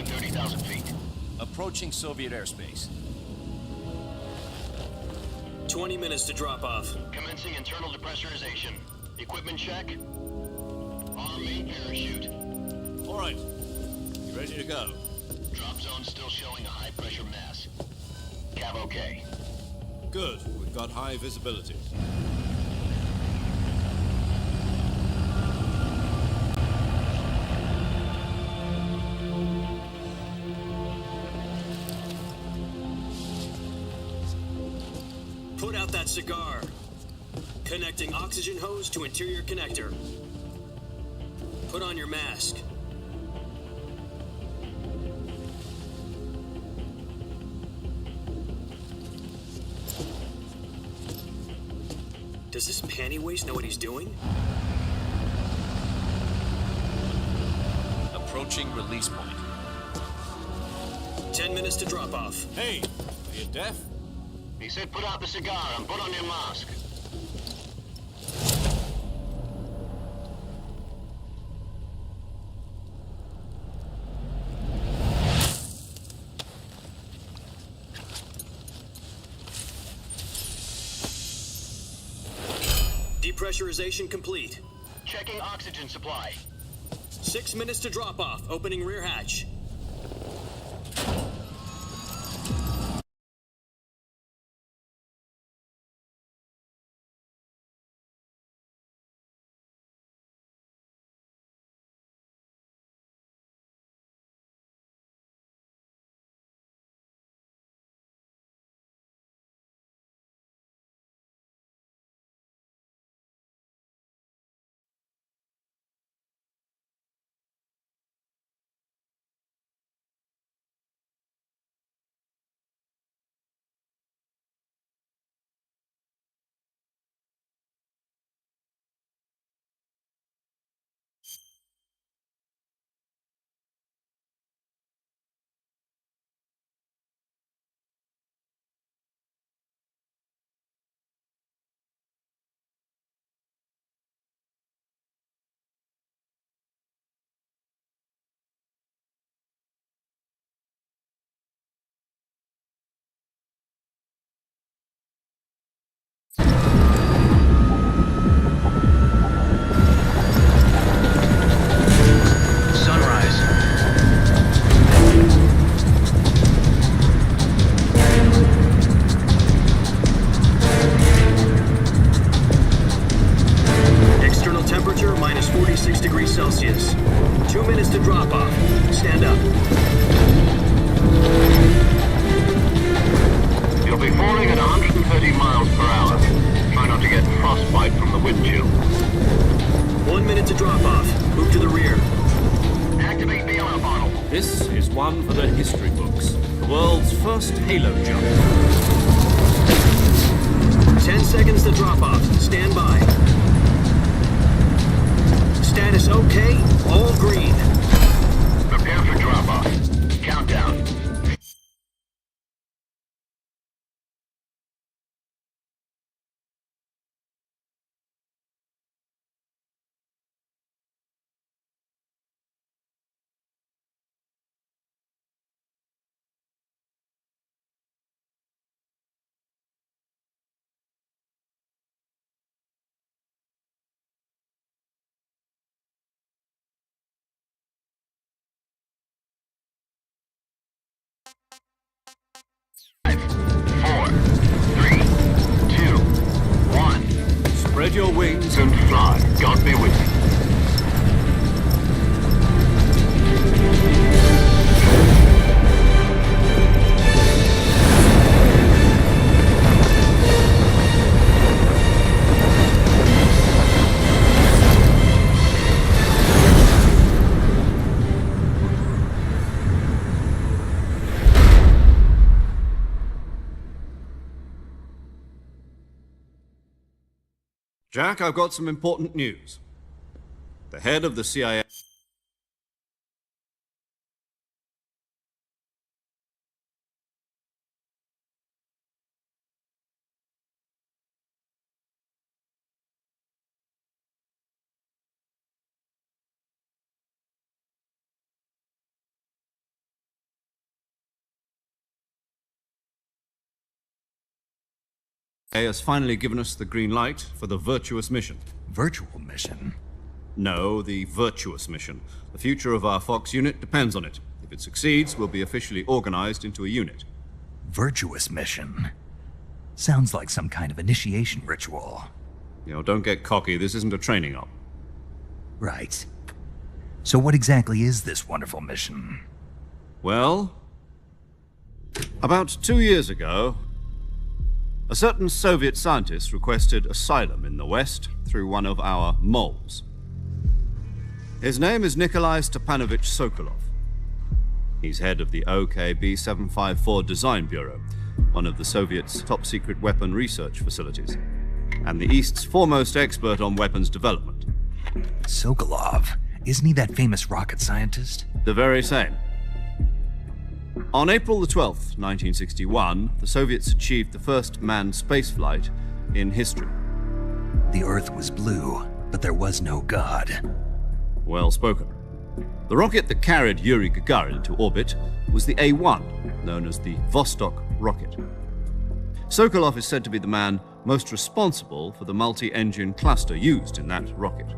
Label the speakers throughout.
Speaker 1: 130,000 feet.
Speaker 2: Approaching Soviet airspace.
Speaker 3: 20 minutes to drop off.
Speaker 1: Commencing internal depressurization. Equipment check. Arm main parachute.
Speaker 2: All right. You ready to go?
Speaker 1: Drop zone still showing a high pressure mass. Cav okay.
Speaker 2: Good. We've got high visibility.
Speaker 3: Put out that cigar. Connecting oxygen hose to interior connector. Put on your mask. Does this panty waste know what he's doing?
Speaker 2: Approaching release point.
Speaker 3: 10 minutes to drop off.
Speaker 2: Hey, are you deaf?
Speaker 1: He said put out the cigar and put on your mask.
Speaker 3: Depressurization complete.
Speaker 1: Checking oxygen supply.
Speaker 3: 6 minutes to drop off. Opening rear hatch. External temperature minus 46 degrees Celsius. 2 minutes to drop off. Stand up.
Speaker 1: You'll be falling at 130 miles per hour. Try not to get frostbite from the wind chill.
Speaker 3: 1 minute to drop off. Move to the rear.
Speaker 1: Activate bailout bottle.
Speaker 2: This is one for the history books. The world's first halo jump.
Speaker 3: 10 seconds to drop off. Stand by. Status okay. All green.
Speaker 1: Prepare for drop off. Countdown.
Speaker 2: Spread your wings
Speaker 1: And fly. God be with you.
Speaker 2: Jack, I've got some important news. The head of the CIA... has finally given us the green light for the virtuous mission.
Speaker 4: Virtual mission?
Speaker 2: No, the virtuous mission. The future of our Fox unit depends on it. If it succeeds, we'll be officially organized into a unit.
Speaker 4: Virtuous mission? Sounds like some kind of initiation ritual.
Speaker 2: Don't get cocky. This isn't a training op.
Speaker 4: Right. So what exactly is this wonderful mission?
Speaker 2: Well, about 2 years ago, a certain Soviet scientist requested asylum in the West through one of our moles. His name is Nikolai Stepanovich Sokolov. He's head of the OKB 754 Design Bureau, one of the Soviets' top-secret weapon research facilities, and the East's foremost expert on weapons development.
Speaker 4: Sokolov? Isn't he that famous rocket scientist?
Speaker 2: The very same. On April the 12th, 1961, the Soviets achieved the first manned spaceflight in history.
Speaker 4: The Earth was blue, but there was no God.
Speaker 2: Well spoken. The rocket that carried Yuri Gagarin to orbit was the A-1, known as the Vostok rocket. Sokolov is said to be the man most responsible for the multi-engine cluster used in that rocket.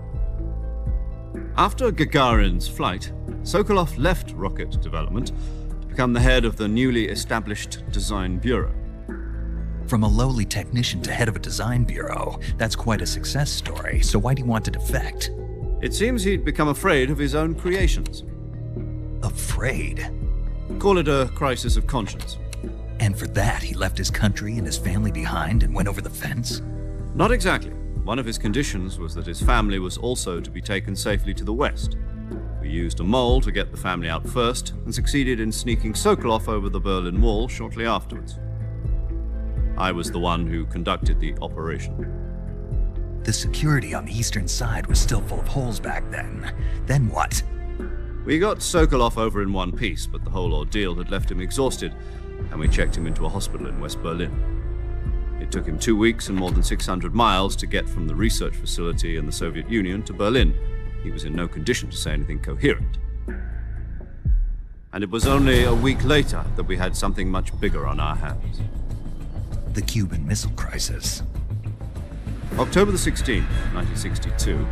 Speaker 2: After Gagarin's flight, Sokolov left rocket development to become the head of the newly established Design Bureau.
Speaker 4: From a lowly technician to head of a design bureau, that's quite a success story, so why'd he want to defect?
Speaker 2: It seems he'd become afraid of his own creations.
Speaker 4: Afraid?
Speaker 2: Call it a crisis of conscience.
Speaker 4: And for that, he left his country and his family behind and went over the fence?
Speaker 2: Not exactly. One of his conditions was that his family was also to be taken safely to the West. We used a mole to get the family out first and succeeded in sneaking Sokolov over the Berlin Wall shortly afterwards. I was the one who conducted the operation.
Speaker 4: The security on the eastern side was still full of holes back then. Then what?
Speaker 2: We got Sokolov over in one piece, but the whole ordeal had left him exhausted, and we checked him into a hospital in West Berlin. It took him 2 weeks and more than 600 miles to get from the research facility in the Soviet Union to Berlin. He was in no condition to say anything coherent. And it was only a week later that we had something much bigger on our hands.
Speaker 4: The Cuban Missile Crisis.
Speaker 2: October the 16th, 1962,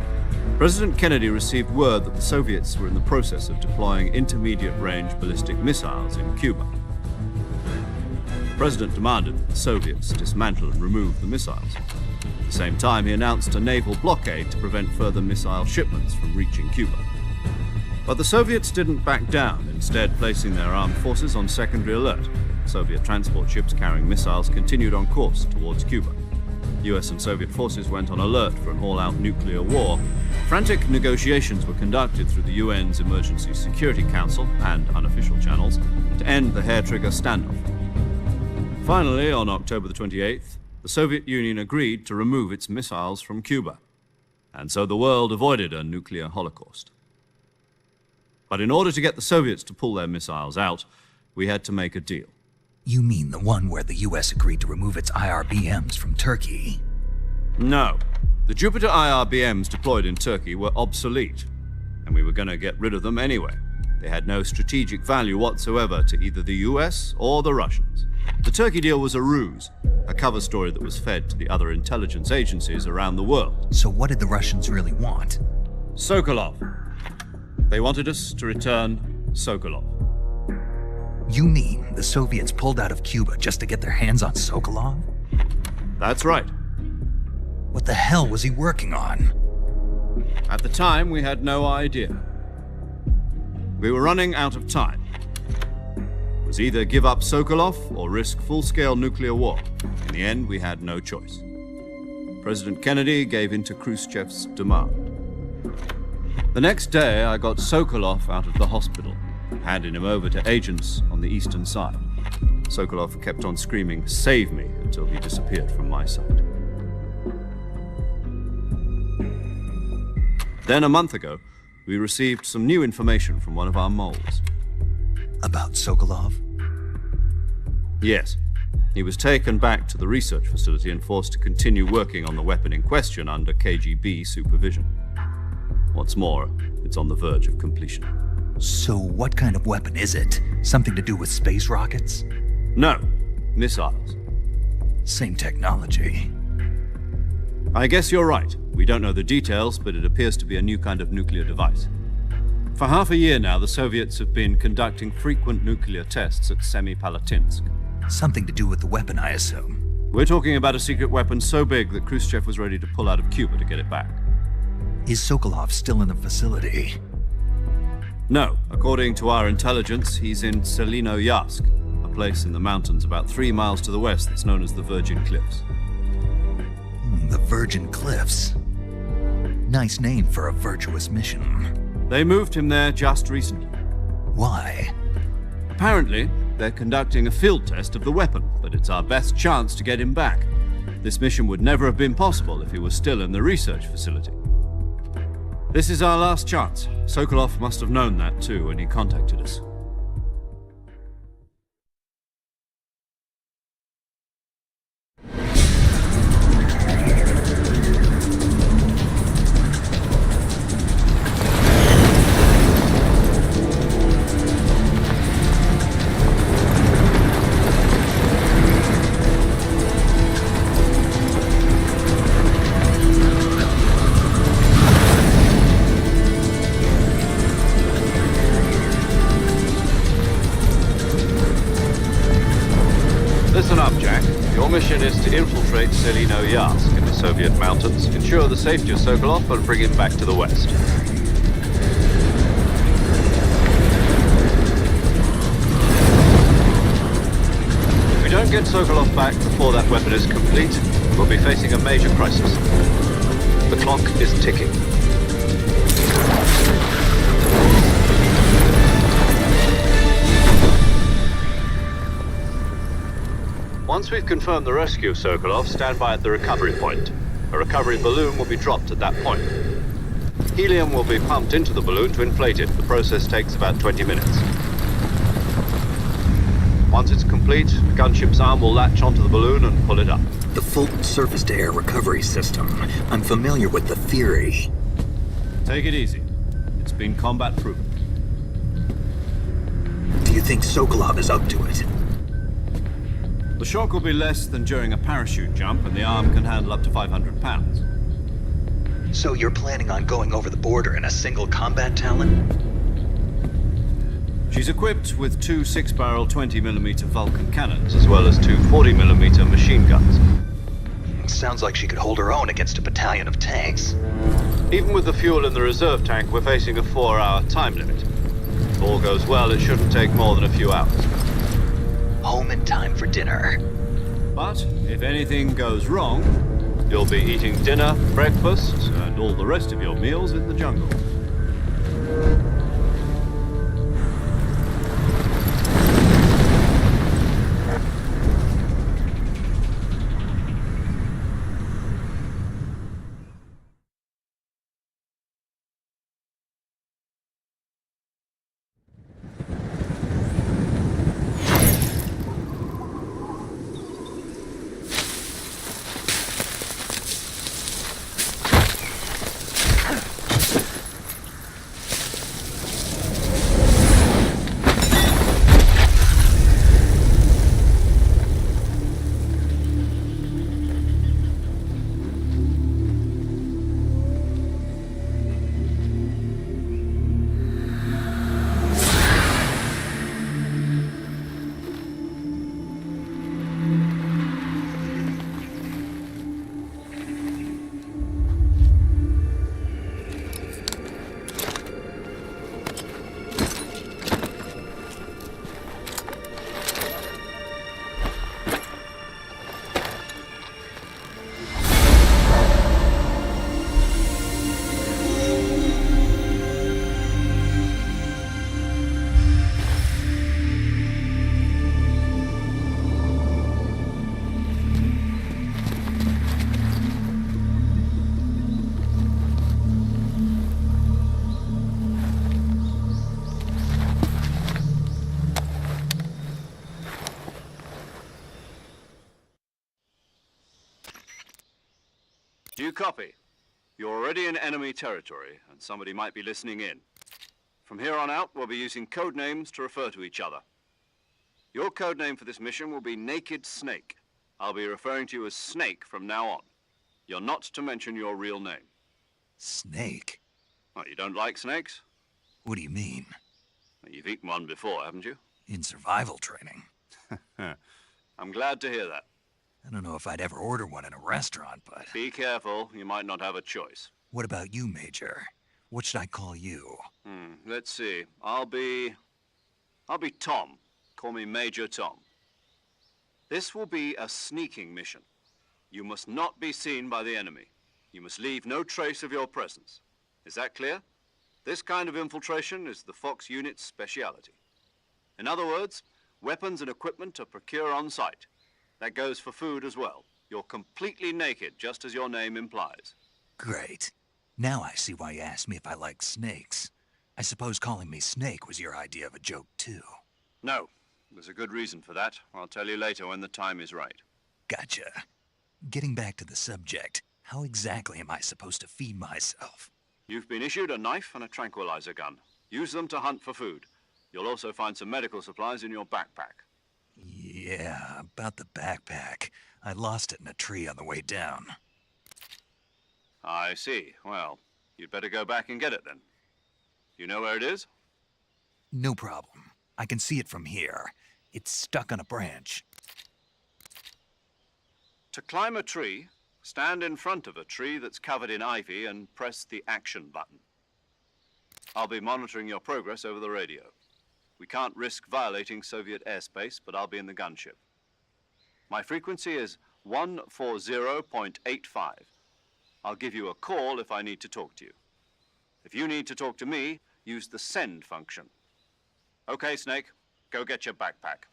Speaker 2: President Kennedy received word that the Soviets were in the process of deploying intermediate-range ballistic missiles in Cuba. The President demanded that the Soviets dismantle and remove the missiles. At the same time, he announced a naval blockade to prevent further missile shipments from reaching Cuba. But the Soviets didn't back down, instead placing their armed forces on secondary alert. Soviet transport ships carrying missiles continued on course towards Cuba. US and Soviet forces went on alert for an all-out nuclear war. Frantic negotiations were conducted through the UN's Emergency Security Council and unofficial channels to end the hair-trigger standoff. Finally, on October the 28th, the Soviet Union agreed to remove its missiles from Cuba, and so the world avoided a nuclear holocaust. But in order to get the Soviets to pull their missiles out, we had to make a deal.
Speaker 4: You mean the one where the US agreed to remove its IRBMs from Turkey?
Speaker 2: No. The Jupiter IRBMs deployed in Turkey were obsolete, and we were going to get rid of them anyway. They had no strategic value whatsoever to either the US or the Russians. The Turkey deal was a ruse, a cover story that was fed to the other intelligence agencies around the world.
Speaker 4: So what did the Russians really want?
Speaker 2: Sokolov. They wanted us to return Sokolov.
Speaker 4: You mean the Soviets pulled out of Cuba just to get their hands on Sokolov?
Speaker 2: That's right.
Speaker 4: What the hell was he working on?
Speaker 2: At the time, we had no idea. We were running out of time. It was either give up Sokolov or risk full-scale nuclear war. In the end, we had no choice. President Kennedy gave in to Khrushchev's demand. The next day, I got Sokolov out of the hospital, handing him over to agents on the eastern side. Sokolov kept on screaming, "Save me," until he disappeared from my sight. Then a month ago, we received some new information from one of our moles.
Speaker 4: About Sokolov?
Speaker 2: Yes. He was taken back to the research facility and forced to continue working on the weapon in question under KGB supervision. What's more, it's on the verge of completion.
Speaker 4: So what kind of weapon is it? Something to do with space rockets?
Speaker 2: No, missiles.
Speaker 4: Same technology.
Speaker 2: I guess you're right. We don't know the details, but it appears to be a new kind of nuclear device. For half a year now, the Soviets have been conducting frequent nuclear tests at Semipalatinsk.
Speaker 4: Something to do with the weapon, I assume.
Speaker 2: We're talking about a secret weapon so big that Khrushchev was ready to pull out of Cuba to get it back.
Speaker 4: Is Sokolov still in the facility?
Speaker 2: No. According to our intelligence, he's in Selinoyarsk, a place in the mountains about 3 miles to the west that's known as the Virgin Cliffs.
Speaker 4: The Virgin Cliffs. Nice name for a virtuous mission.
Speaker 2: They moved him there just recently.
Speaker 4: Why?
Speaker 2: Apparently, they're conducting a field test of the weapon, but it's our best chance to get him back. This mission would never have been possible if he was still in the research facility. This is our last chance. Sokolov must have known that too when he contacted us. Listen up, Jack. Your mission is to infiltrate Selinoyarsk in the Soviet mountains, ensure the safety of Sokolov, and bring him back to the West. If we don't get Sokolov back before that weapon is complete, we'll be facing a major crisis. The clock is ticking. Once we've confirmed the rescue of Sokolov, stand by at the recovery point. A recovery balloon will be dropped at that point. Helium will be pumped into the balloon to inflate it. The process takes about 20 minutes. Once it's complete, the gunship's arm will latch onto the balloon and pull it up.
Speaker 4: The Fulton surface-to-air recovery system. I'm familiar with the theory.
Speaker 2: Take it easy. It's been combat-proven.
Speaker 4: Do you think Sokolov is up to it?
Speaker 2: The shock will be less than during a parachute jump, and the arm can handle up to 500 pounds.
Speaker 4: So you're planning on going over the border in a single combat Talon?
Speaker 2: She's equipped with 2 6-barrel 20mm Vulcan cannons, as well as 2 40mm machine guns.
Speaker 4: Sounds like she could hold her own against a battalion of tanks.
Speaker 2: Even with the fuel in the reserve tank, we're facing a 4-hour time limit. If all goes well, it shouldn't take more than a few hours.
Speaker 4: Home in time for dinner.
Speaker 2: But if anything goes wrong, you'll be eating dinner, breakfast, and all the rest of your meals in the jungle. Do you copy? You're already in enemy territory, and somebody might be listening in. From here on out, we'll be using code names to refer to each other. Your code name for this mission will be Naked Snake. I'll be referring to you as Snake from now on. You're not to mention your real name.
Speaker 4: Snake?
Speaker 2: Well, you don't like snakes?
Speaker 4: What do you mean?
Speaker 2: Well, you've eaten one before, haven't you?
Speaker 4: In survival training?
Speaker 2: I'm glad to hear that.
Speaker 4: I don't know if I'd ever order one in a restaurant, but...
Speaker 2: Be careful, you might not have a choice.
Speaker 4: What about you, Major? What should I call you?
Speaker 2: Let's see. I'll be Tom. Call me Major Tom. This will be a sneaking mission. You must not be seen by the enemy. You must leave no trace of your presence. Is that clear? This kind of infiltration is the Fox unit's speciality. In other words, weapons and equipment are procured on site. That goes for food as well. You're completely naked, just as your name implies.
Speaker 4: Great. Now I see why you asked me if I like snakes. I suppose calling me Snake was your idea of a joke, too.
Speaker 2: No. There's a good reason for that. I'll tell you later when the time is right.
Speaker 4: Gotcha. Getting back to the subject, how exactly am I supposed to feed myself?
Speaker 2: You've been issued a knife and a tranquilizer gun. Use them to hunt for food. You'll also find some medical supplies in your backpack.
Speaker 4: Yeah, about the backpack. I lost it in a tree on the way down.
Speaker 2: I see. Well, you'd better go back and get it then. You know where it is?
Speaker 4: No problem. I can see it from here. It's stuck on a branch.
Speaker 2: To climb a tree, stand in front of a tree that's covered in ivy and press the action button. I'll be monitoring your progress over the radio. We can't risk violating Soviet airspace, but I'll be in the gunship. My frequency is 140.85. I'll give you a call if I need to talk to you. If you need to talk to me, use the send function. Okay, Snake, go get your backpack.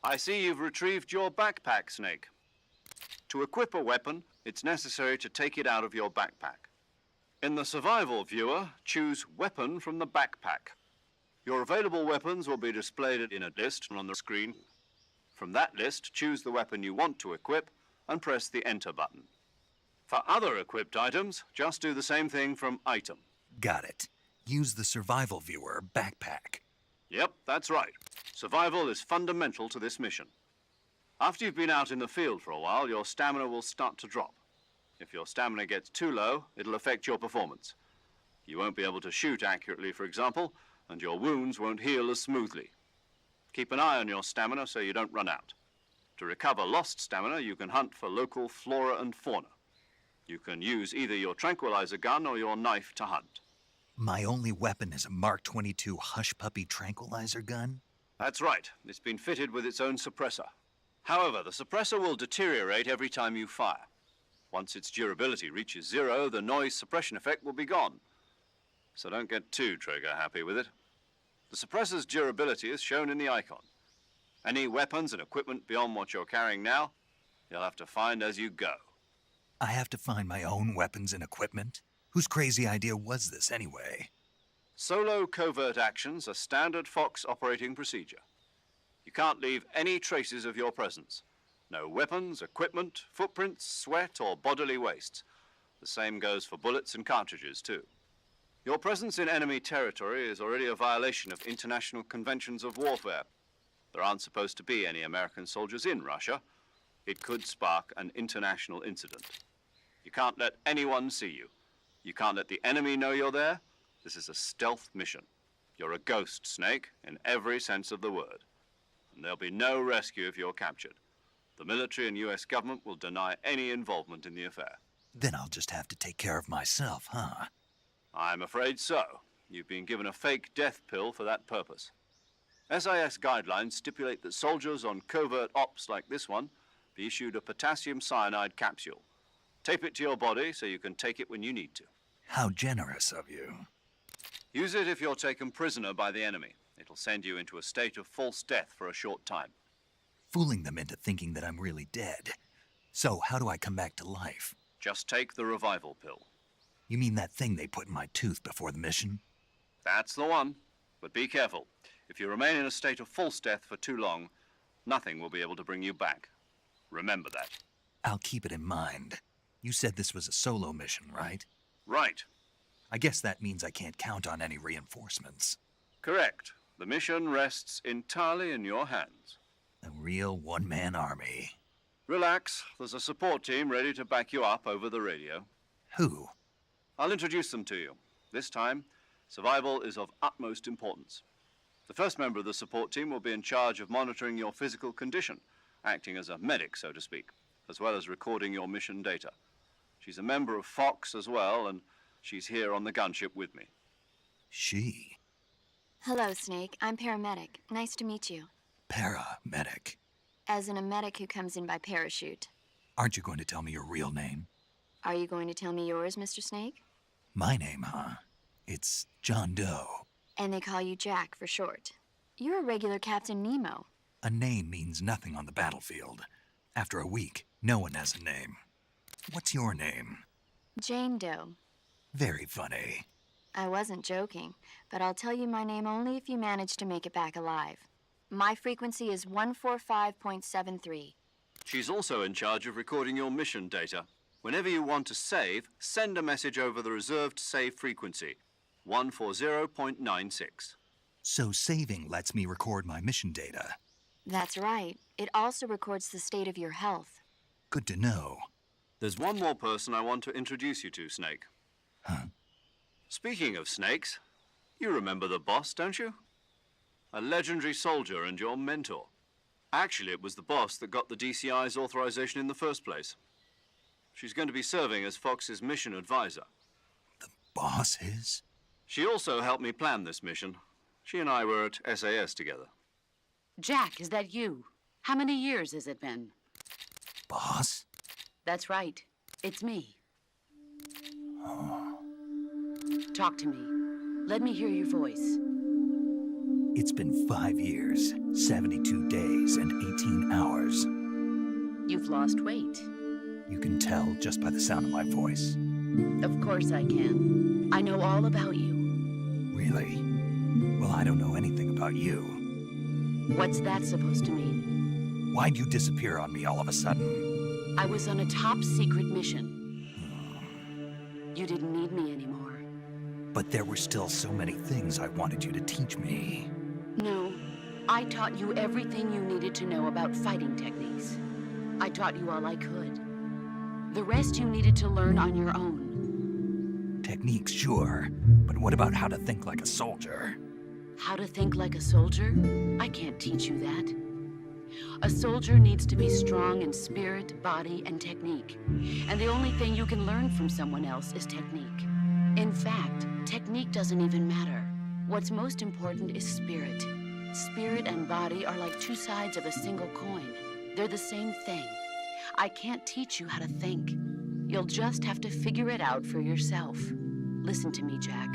Speaker 2: I see you've retrieved your backpack, Snake. To equip a weapon, it's necessary to take it out of your backpack. In the survival viewer, choose Weapon from the backpack. Your available weapons will be displayed in a list on the screen. From that list, choose the weapon you want to equip and press the Enter button. For other equipped items, just do the same thing from Item.
Speaker 4: Got it. Use the survival viewer backpack.
Speaker 2: Yep, that's right. Survival is fundamental to this mission. After you've been out in the field for a while, your stamina will start to drop. If your stamina gets too low, it'll affect your performance. You won't be able to shoot accurately, for example, and your wounds won't heal as smoothly. Keep an eye on your stamina so you don't run out. To recover lost stamina, you can hunt for local flora and fauna. You can use either your tranquilizer gun or your knife to hunt.
Speaker 4: My only weapon is a Mark 22 Hush Puppy tranquilizer gun?
Speaker 2: That's right. It's been fitted with its own suppressor. However, the suppressor will deteriorate every time you fire. Once its durability reaches 0, the noise suppression effect will be gone. So don't get too trigger happy with it. The suppressor's durability is shown in the icon. Any weapons and equipment beyond what you're carrying now, you'll have to find as you go.
Speaker 4: I have to find my own weapons and equipment? Whose crazy idea was this anyway?
Speaker 2: Solo covert actions are standard Fox operating procedure. You can't leave any traces of your presence. No weapons, equipment, footprints, sweat, or bodily waste. The same goes for bullets and cartridges, too. Your presence in enemy territory is already a violation of international conventions of warfare. There aren't supposed to be any American soldiers in Russia. It could spark an international incident. You can't let anyone see you. You can't let the enemy know you're there. This is a stealth mission. You're a ghost, Snake, in every sense of the word. And there'll be no rescue if you're captured. The military and US government will deny any involvement in the affair.
Speaker 4: Then I'll just have to take care of myself, huh?
Speaker 2: I'm afraid so. You've been given a fake death pill for that purpose. SIS guidelines stipulate that soldiers on covert ops like this one be issued a potassium cyanide capsule. Tape it to your body so you can take it when you need to.
Speaker 4: How generous of you.
Speaker 2: Use it if you're taken prisoner by the enemy. It'll send you into a state of false death for a short time.
Speaker 4: Fooling them into thinking that I'm really dead. So, how do I come back to life?
Speaker 2: Just take the revival pill.
Speaker 4: You mean that thing they put in my tooth before the mission?
Speaker 2: That's the one. But be careful. If you remain in a state of false death for too long, nothing will be able to bring you back. Remember that.
Speaker 4: I'll keep it in mind. You said this was a solo mission, right?
Speaker 2: Right.
Speaker 4: I guess that means I can't count on any reinforcements.
Speaker 2: Correct. The mission rests entirely in your hands.
Speaker 4: A real one-man army.
Speaker 2: Relax. There's a support team ready to back you up over the radio.
Speaker 4: Who?
Speaker 2: I'll introduce them to you. This time, survival is of utmost importance. The first member of the support team will be in charge of monitoring your physical condition, acting as a medic, so to speak, as well as recording your mission data. She's a member of Fox as well, and she's here on the gunship with me.
Speaker 4: She?
Speaker 5: Hello, Snake. I'm paramedic. Nice to meet you.
Speaker 4: Paramedic.
Speaker 5: As in a medic who comes in by parachute.
Speaker 4: Aren't you going to tell me your real name?
Speaker 5: Are you going to tell me yours, Mr. Snake?
Speaker 4: My name, huh? It's John Doe.
Speaker 5: And they call you Jack for short. You're a regular Captain Nemo.
Speaker 4: A name means nothing on the battlefield. After a week, no one has a name. What's your name?
Speaker 5: Jane Doe.
Speaker 4: Very funny.
Speaker 5: I wasn't joking, but I'll tell you my name only if you manage to make it back alive. My frequency is 145.73.
Speaker 2: She's also in charge of recording your mission data. Whenever you want to save, send a message over the reserved save frequency, 140.96.
Speaker 4: So saving lets me record my mission data.
Speaker 5: That's right. It also records the state of your health.
Speaker 4: Good to know.
Speaker 2: There's one more person I want to introduce you to, Snake.
Speaker 4: Huh?
Speaker 2: Speaking of snakes, you remember the boss, don't you? A legendary soldier and your mentor. Actually, it was the boss that got the DCI's authorization in the first place. She's going to be serving as Fox's mission advisor.
Speaker 4: The boss is?
Speaker 2: She also helped me plan this mission. She and I were at SAS together.
Speaker 6: Jack, is that you? How many years has it been?
Speaker 4: Boss?
Speaker 6: That's right. It's me.
Speaker 4: Oh.
Speaker 6: Talk to me. Let me hear your voice.
Speaker 4: It's been 5 years, 72 days, and 18 hours.
Speaker 6: You've lost weight.
Speaker 4: You can tell just by the sound of my voice.
Speaker 6: Of course I can. I know all about you.
Speaker 4: Really? Well, I don't know anything about you.
Speaker 6: What's that supposed to mean?
Speaker 4: Why'd you disappear on me all of a sudden?
Speaker 6: I was on a top-secret mission. You didn't need me anymore.
Speaker 4: But there were still so many things I wanted you to teach me.
Speaker 6: No, I taught you everything you needed to know about fighting techniques. I taught you all I could. The rest you needed to learn on your own.
Speaker 4: Techniques, sure. But what about how to think like a soldier?
Speaker 6: How to think like a soldier? I can't teach you that. A soldier needs to be strong in spirit, body, and technique. And the only thing you can learn from someone else is technique. In fact, technique doesn't even matter. What's most important is spirit. Spirit and body are like two sides of a single coin. They're the same thing. I can't teach you how to think. You'll just have to figure it out for yourself. Listen to me, Jack.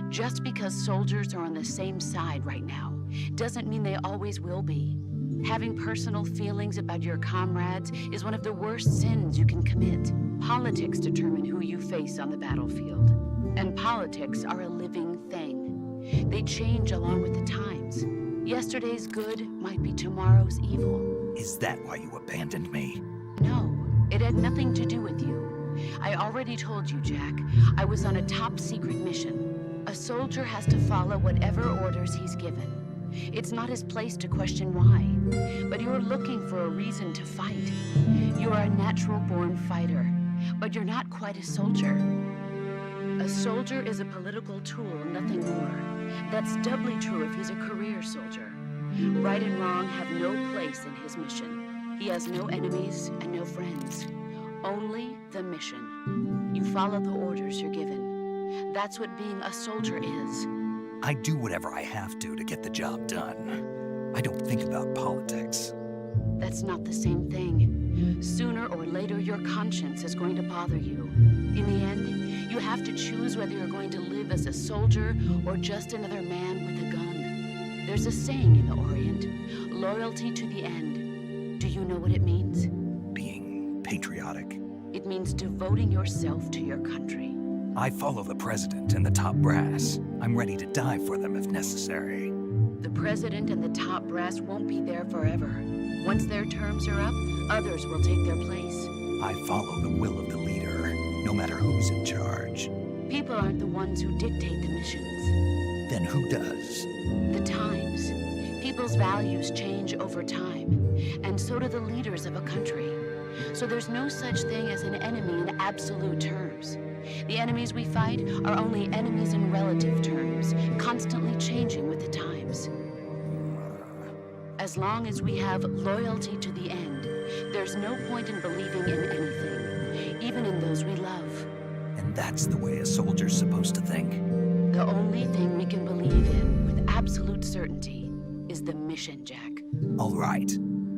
Speaker 6: Just because soldiers are on the same side right now doesn't mean they always will be. Having personal feelings about your comrades is one of the worst sins you can commit. Politics determine who you face on the battlefield. And politics are a living thing. They change along with the times. Yesterday's good might be tomorrow's evil.
Speaker 4: Is that why you abandoned me?
Speaker 6: No, it had nothing to do with you. I already told you, Jack. I was on a top-secret mission. A soldier has to follow whatever orders he's given. It's not his place to question why, but you're looking for a reason to fight. You're a natural-born fighter, but you're not quite a soldier. A soldier is a political tool, nothing more. That's doubly true if he's a career soldier. Right and wrong have no place in his mission. He has no enemies and no friends. Only the mission. You follow the orders you're given. That's what being a soldier is.
Speaker 4: I do whatever I have to get the job done. I don't think about politics.
Speaker 6: That's not the same thing. Sooner or later, your conscience is going to bother you. In the end, you have to choose whether you're going to live as a soldier or just another man with a gun. There's a saying in the Orient, loyalty to the end. Do you know what it means?
Speaker 4: Being patriotic.
Speaker 6: It means devoting yourself to your country.
Speaker 4: I follow the president and the top brass. I'm ready to die for them if necessary.
Speaker 6: The president and the top brass won't be there forever. Once their terms are up, others will take their place.
Speaker 4: I follow the will of the leader, no matter who's in charge.
Speaker 6: People aren't the ones who dictate the missions.
Speaker 4: Then who does?
Speaker 6: The times. People's values change over time, and so do the leaders of a country. So there's no such thing as an enemy in absolute terms. The enemies we fight are only enemies in relative terms, constantly changing with the times. As long as we have loyalty to the end, there's no point in believing in anything, even in those we love.
Speaker 4: And that's the way a soldier's supposed to think.
Speaker 6: The only thing we can believe in with absolute certainty is the mission, Jack.
Speaker 4: All right,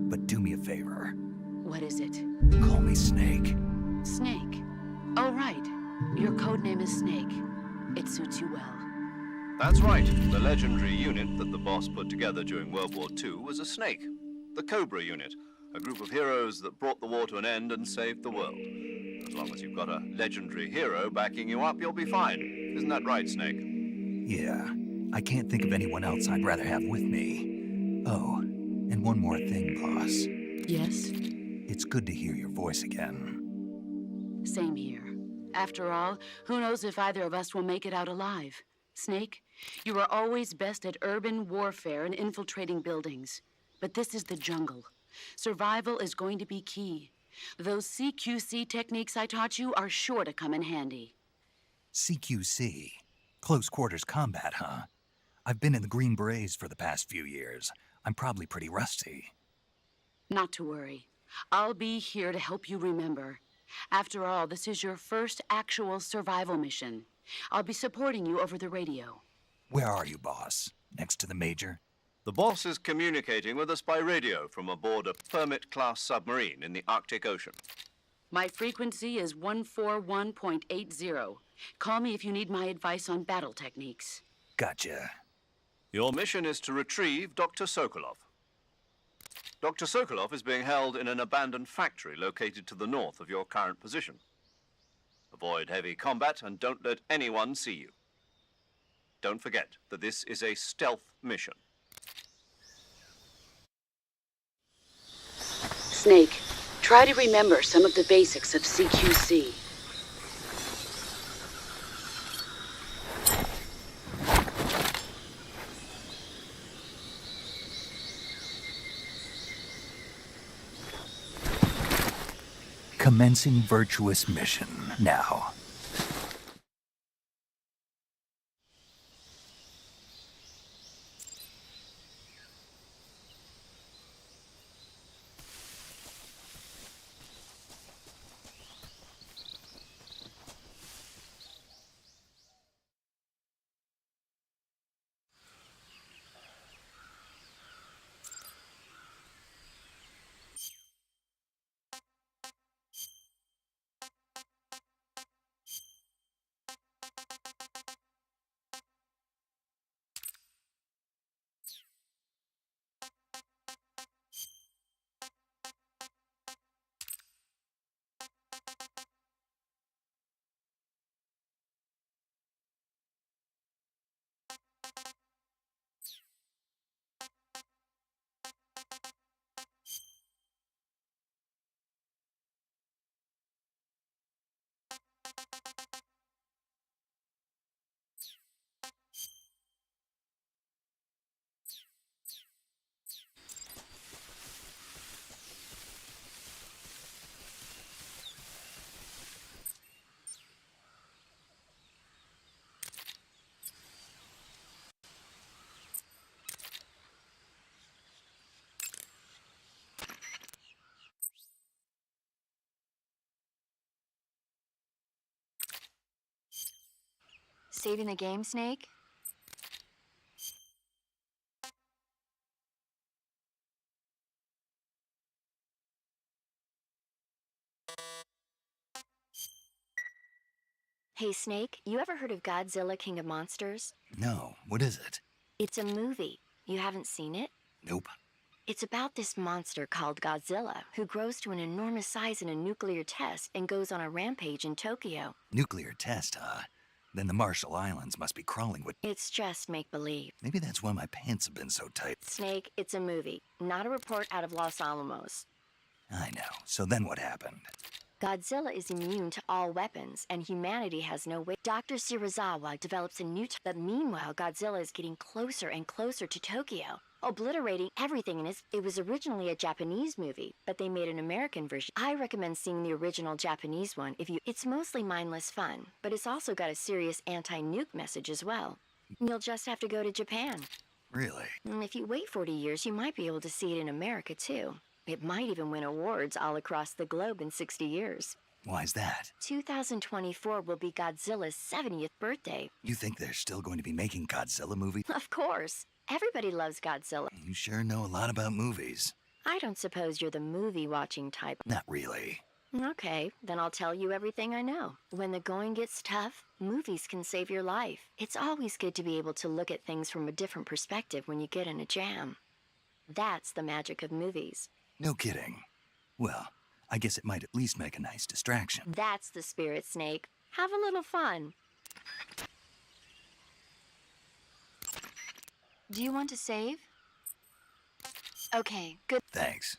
Speaker 4: but do me a favor.
Speaker 6: What is it?
Speaker 4: Call me Snake.
Speaker 6: Snake. Oh, right. Your codename is Snake. It suits you well.
Speaker 2: That's right. The legendary unit that the boss put together during World War II was a snake. The Cobra unit, a group of heroes that brought the war to an end and saved the world. As long as you've got a legendary hero backing you up, you'll be fine. Isn't that right, Snake?
Speaker 4: Yeah, I can't think of anyone else I'd rather have with me. Oh, and one more thing, boss.
Speaker 6: Yes?
Speaker 4: It's good to hear your voice again.
Speaker 6: Same here. After all, who knows if either of us will make it out alive? Snake, you are always best at urban warfare and infiltrating buildings. But this is the jungle. Survival is going to be key. Those CQC techniques I taught you are sure to come in handy.
Speaker 4: CQC? Close quarters combat, huh? I've been in the Green Berets for the past few years. I'm probably pretty rusty.
Speaker 6: Not to worry. I'll be here to help you remember. After all, this is your first actual survival mission. I'll be supporting you over the radio.
Speaker 4: Where are you, boss? Next to the Major?
Speaker 2: The boss is communicating with us by radio from aboard a Permit-class submarine in the Arctic Ocean.
Speaker 6: My frequency is 141.80. Call me if you need my advice on battle techniques.
Speaker 4: Gotcha.
Speaker 2: Your mission is to retrieve Dr. Sokolov. Dr. Sokolov is being held in an abandoned factory located to the north of your current position. Avoid heavy combat and don't let anyone see you. Don't forget that this is a stealth mission.
Speaker 6: Snake, try to remember some of the basics of CQC.
Speaker 4: Commencing virtuous mission now.
Speaker 5: Saving the game, Snake? Hey, Snake, you ever heard of Godzilla, King of Monsters?
Speaker 4: No, what is it?
Speaker 5: It's a movie. You haven't seen it?
Speaker 4: Nope.
Speaker 5: It's about this monster called Godzilla, who grows to an enormous size in a nuclear test and goes on a rampage in Tokyo.
Speaker 4: Nuclear test, huh? Then the Marshall Islands must be crawling with...
Speaker 5: It's just make-believe.
Speaker 4: Maybe that's why my pants have been so tight.
Speaker 5: Snake, it's a movie, not a report out of Los Alamos.
Speaker 4: I know. So then what happened?
Speaker 5: Godzilla is immune to all weapons, and humanity has no way. Dr. Shirazawa develops a new but meanwhile, Godzilla is getting closer and closer to Tokyo, obliterating everything in his... It was originally a Japanese movie, but they made an American version. I recommend seeing the original Japanese one if you... It's mostly mindless fun, but it's also got a serious anti-nuke message as well. You'll just have to go to Japan.
Speaker 4: Really?
Speaker 5: And if you wait 40 years, you might be able to see it in America, too. It might even win awards all across the globe in 60 years.
Speaker 4: Why's that?
Speaker 5: 2024 will be Godzilla's 70th birthday.
Speaker 4: You think they're still going to be making Godzilla movies?
Speaker 5: Of course. Everybody loves Godzilla.
Speaker 4: You sure know a lot about movies.
Speaker 5: I don't suppose you're the movie-watching type.
Speaker 4: Not really.
Speaker 5: Okay, then I'll tell you everything I know. When the going gets tough, movies can save your life. It's always good to be able to look at things from a different perspective when you get in a jam. That's the magic of movies.
Speaker 4: No kidding. Well, I guess it might at least make a nice distraction.
Speaker 5: That's the spirit, Snake. Have a little fun. Do you want to save? Okay, good.
Speaker 4: Thanks.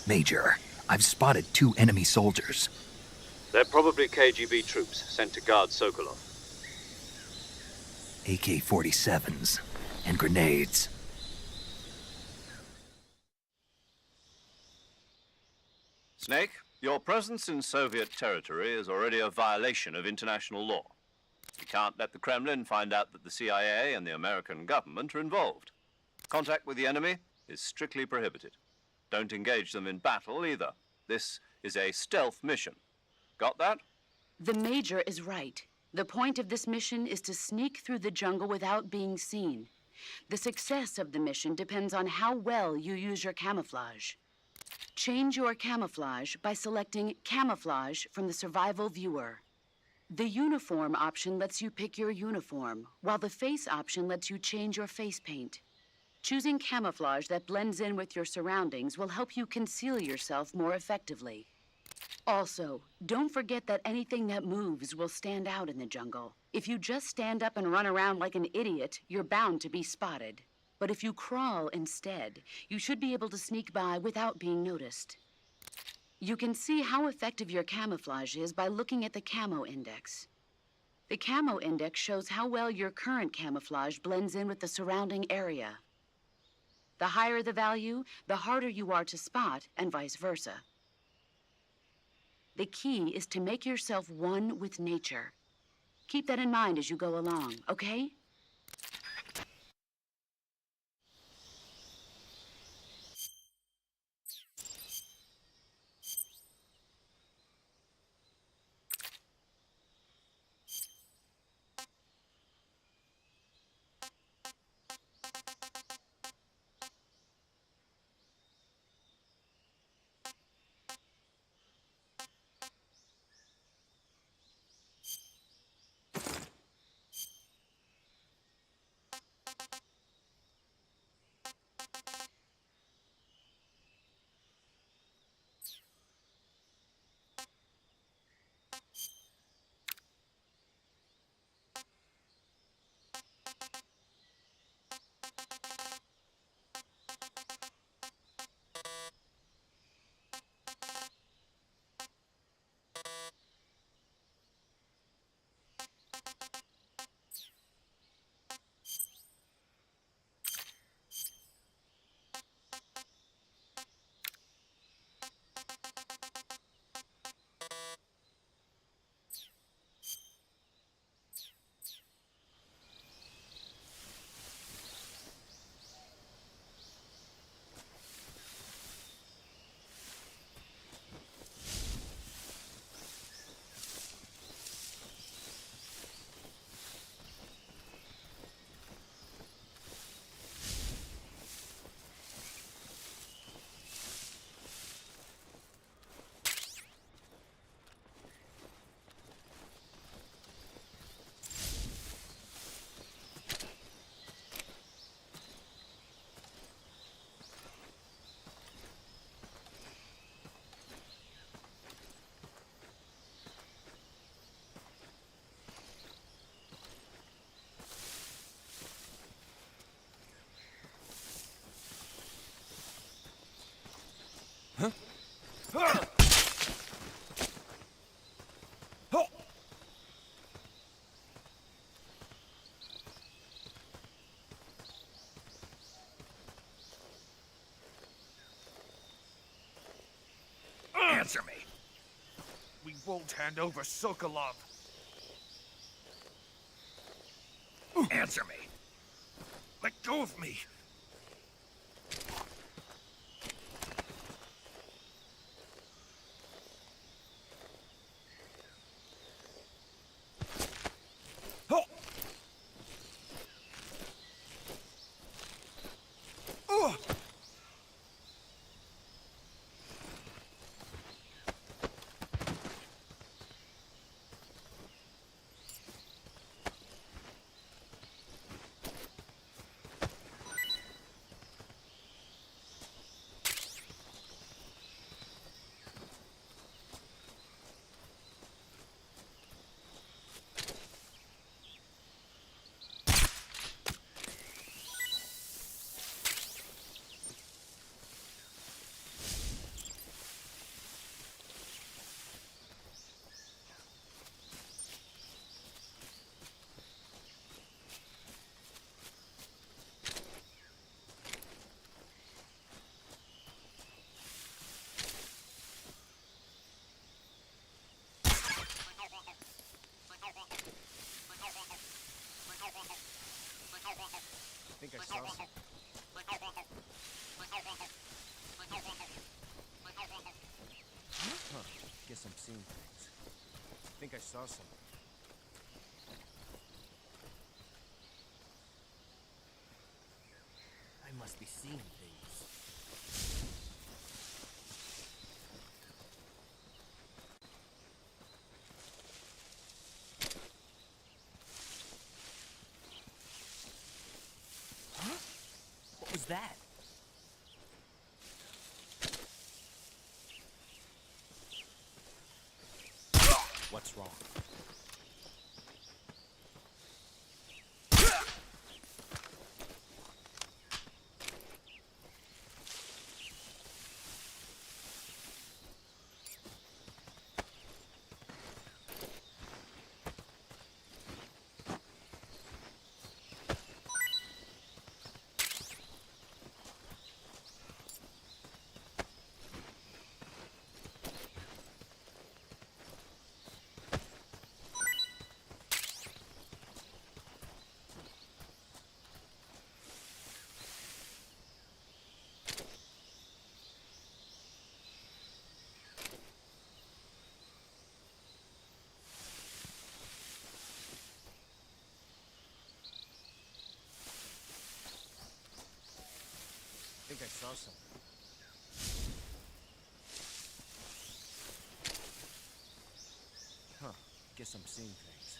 Speaker 4: Major, I've spotted 2 enemy soldiers.
Speaker 2: They're probably KGB troops sent to guard Sokolov.
Speaker 4: AK-47s and grenades.
Speaker 2: Snake, your presence in Soviet territory is already a violation of international law. We can't let the Kremlin find out that the CIA and the American government are involved. Contact with the enemy is strictly prohibited. Don't engage them in battle either. This is a stealth mission. Got that?
Speaker 6: The Major is right. The point of this mission is to sneak through the jungle without being seen. The success of the mission depends on how well you use your camouflage. Change your camouflage by selecting Camouflage from the Survival Viewer. The Uniform option lets you pick your uniform, while the Face option lets you change your face paint. Choosing camouflage that blends in with your surroundings will help you conceal yourself more effectively. Also, don't forget that anything that moves will stand out in the jungle. If you just stand up and run around like an idiot, you're bound to be spotted. But if you crawl instead, you should be able to sneak by without being noticed. You can see how effective your camouflage is by looking at the Camo Index. The Camo Index shows how well your current camouflage blends in with the surrounding area. The higher the value, the harder you are to spot, and vice versa. The key is to make yourself one with nature. Keep that in mind as you go along, okay?
Speaker 7: Answer me! We won't hand over Sokolov. Answer me! Let go of me! Oh! Oh!
Speaker 8: I think I saw something. Huh. Guess I'm seeing things. I think I saw something. I must be seeing things. Huh? What was that? What's wrong? I think I saw something. Huh. Guess I'm seeing things.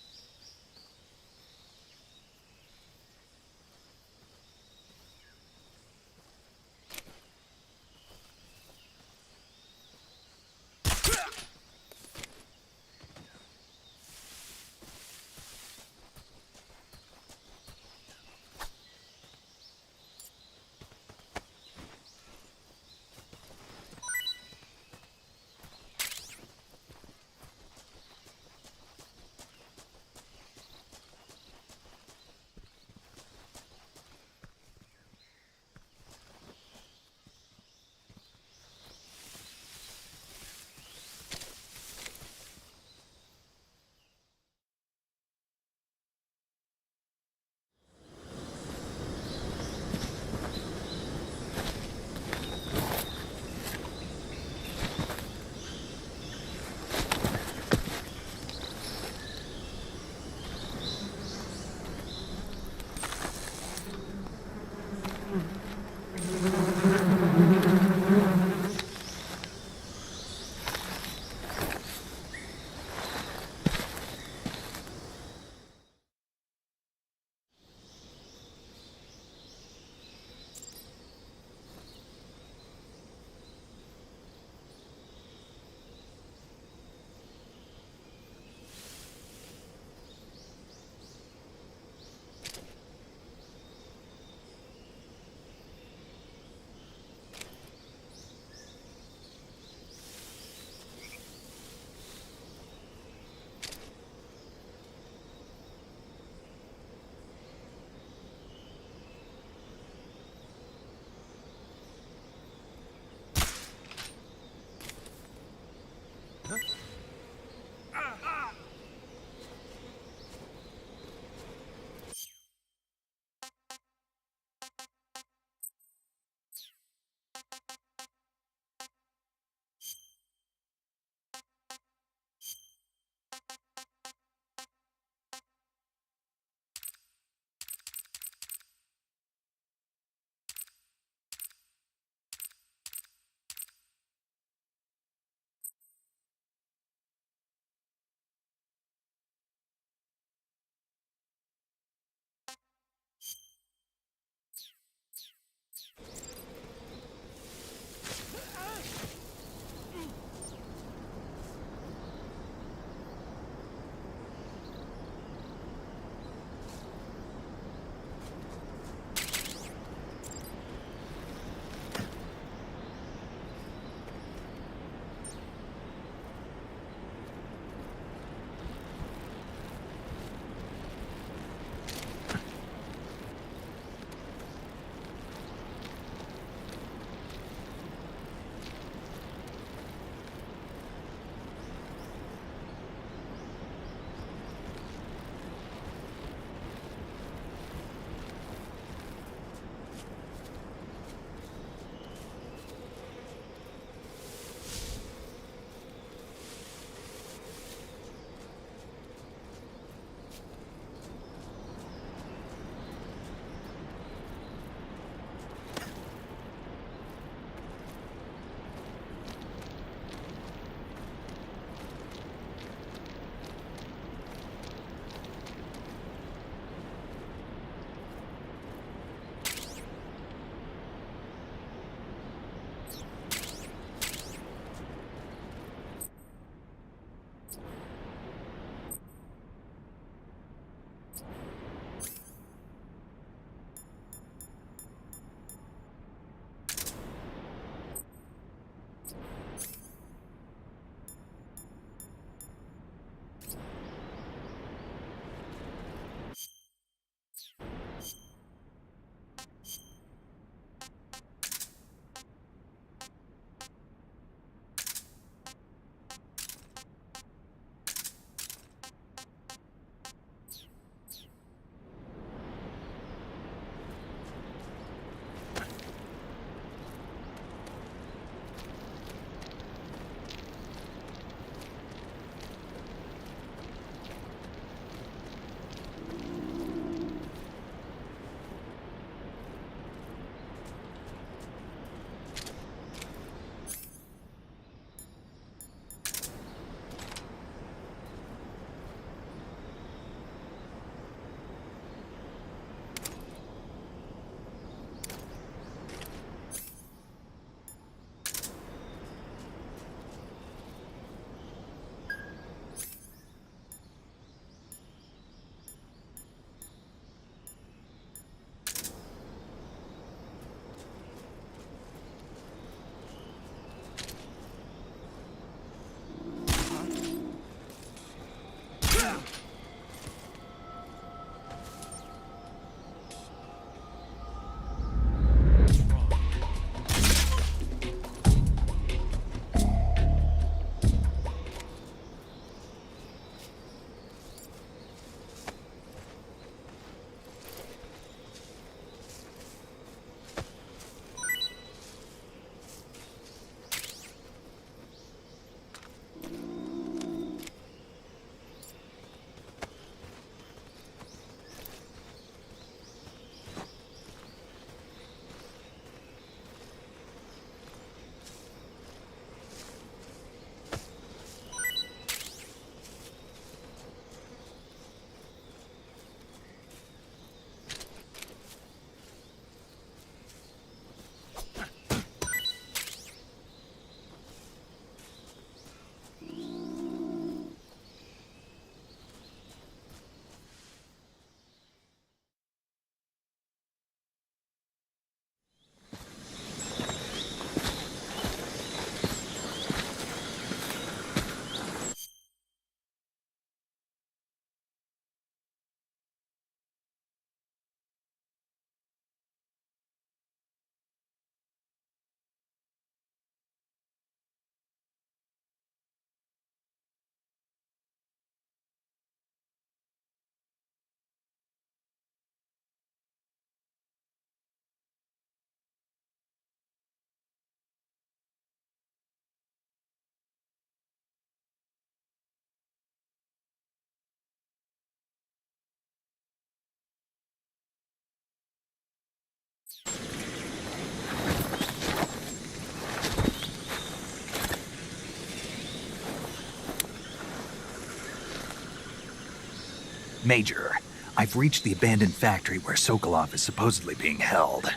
Speaker 4: Major, I've reached the abandoned factory where Sokolov is supposedly being held.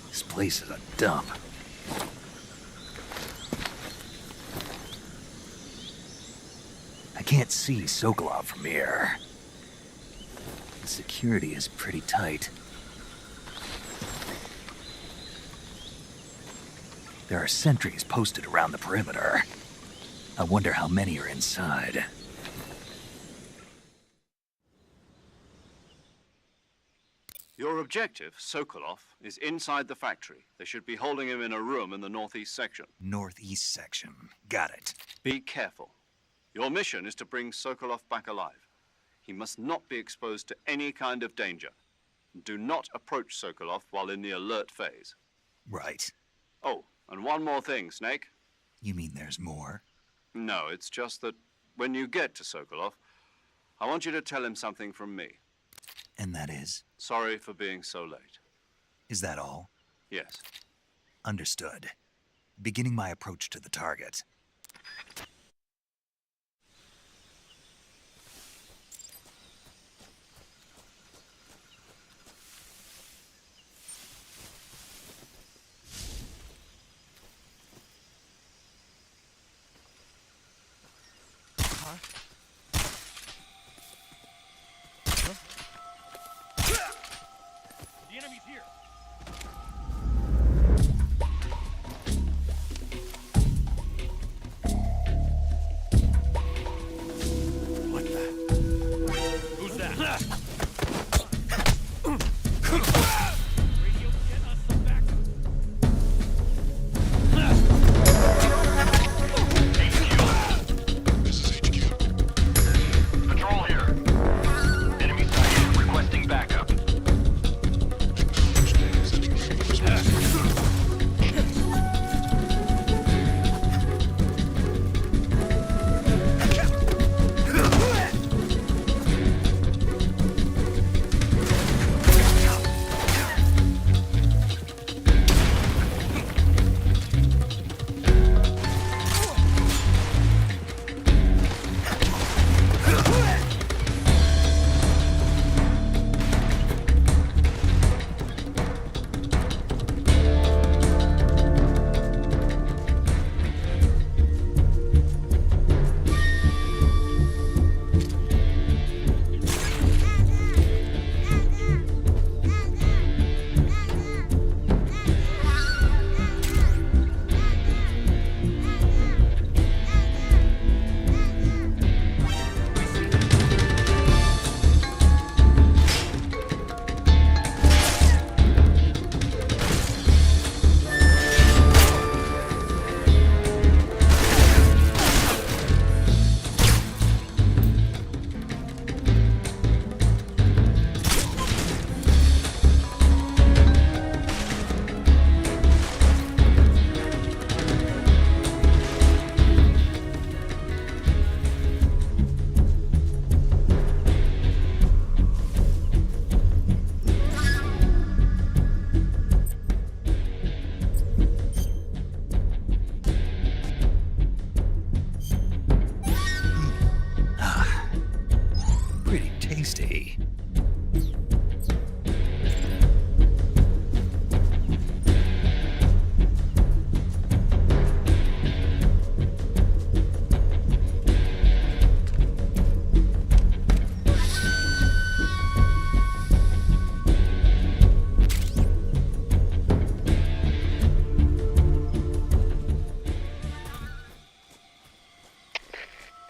Speaker 4: This place is a dump. I can't see Sokolov from here. The security is pretty tight. There are sentries posted around the perimeter. I wonder how many are inside.
Speaker 2: Your objective, Sokolov, is inside the factory. They should be holding him in a room in the northeast section.
Speaker 4: Northeast section. Got it.
Speaker 2: Be careful. Your mission is to bring Sokolov back alive. He must not be exposed to any kind of danger. Do not approach Sokolov while in the alert phase.
Speaker 4: Right.
Speaker 2: Oh, and one more thing, Snake.
Speaker 4: You mean there's more?
Speaker 2: No, it's just that when you get to Sokolov, I want you to tell him something from me.
Speaker 4: And that is?
Speaker 2: Sorry for being so late.
Speaker 4: Is that all?
Speaker 2: Yes.
Speaker 4: Understood. Beginning my approach to the target.
Speaker 7: The enemy's here. What the? Who's that? Radio, get us some backup.
Speaker 1: This is HQ. Patrol here. Enemy sighted. Requesting backup.
Speaker 4: Pretty tasty.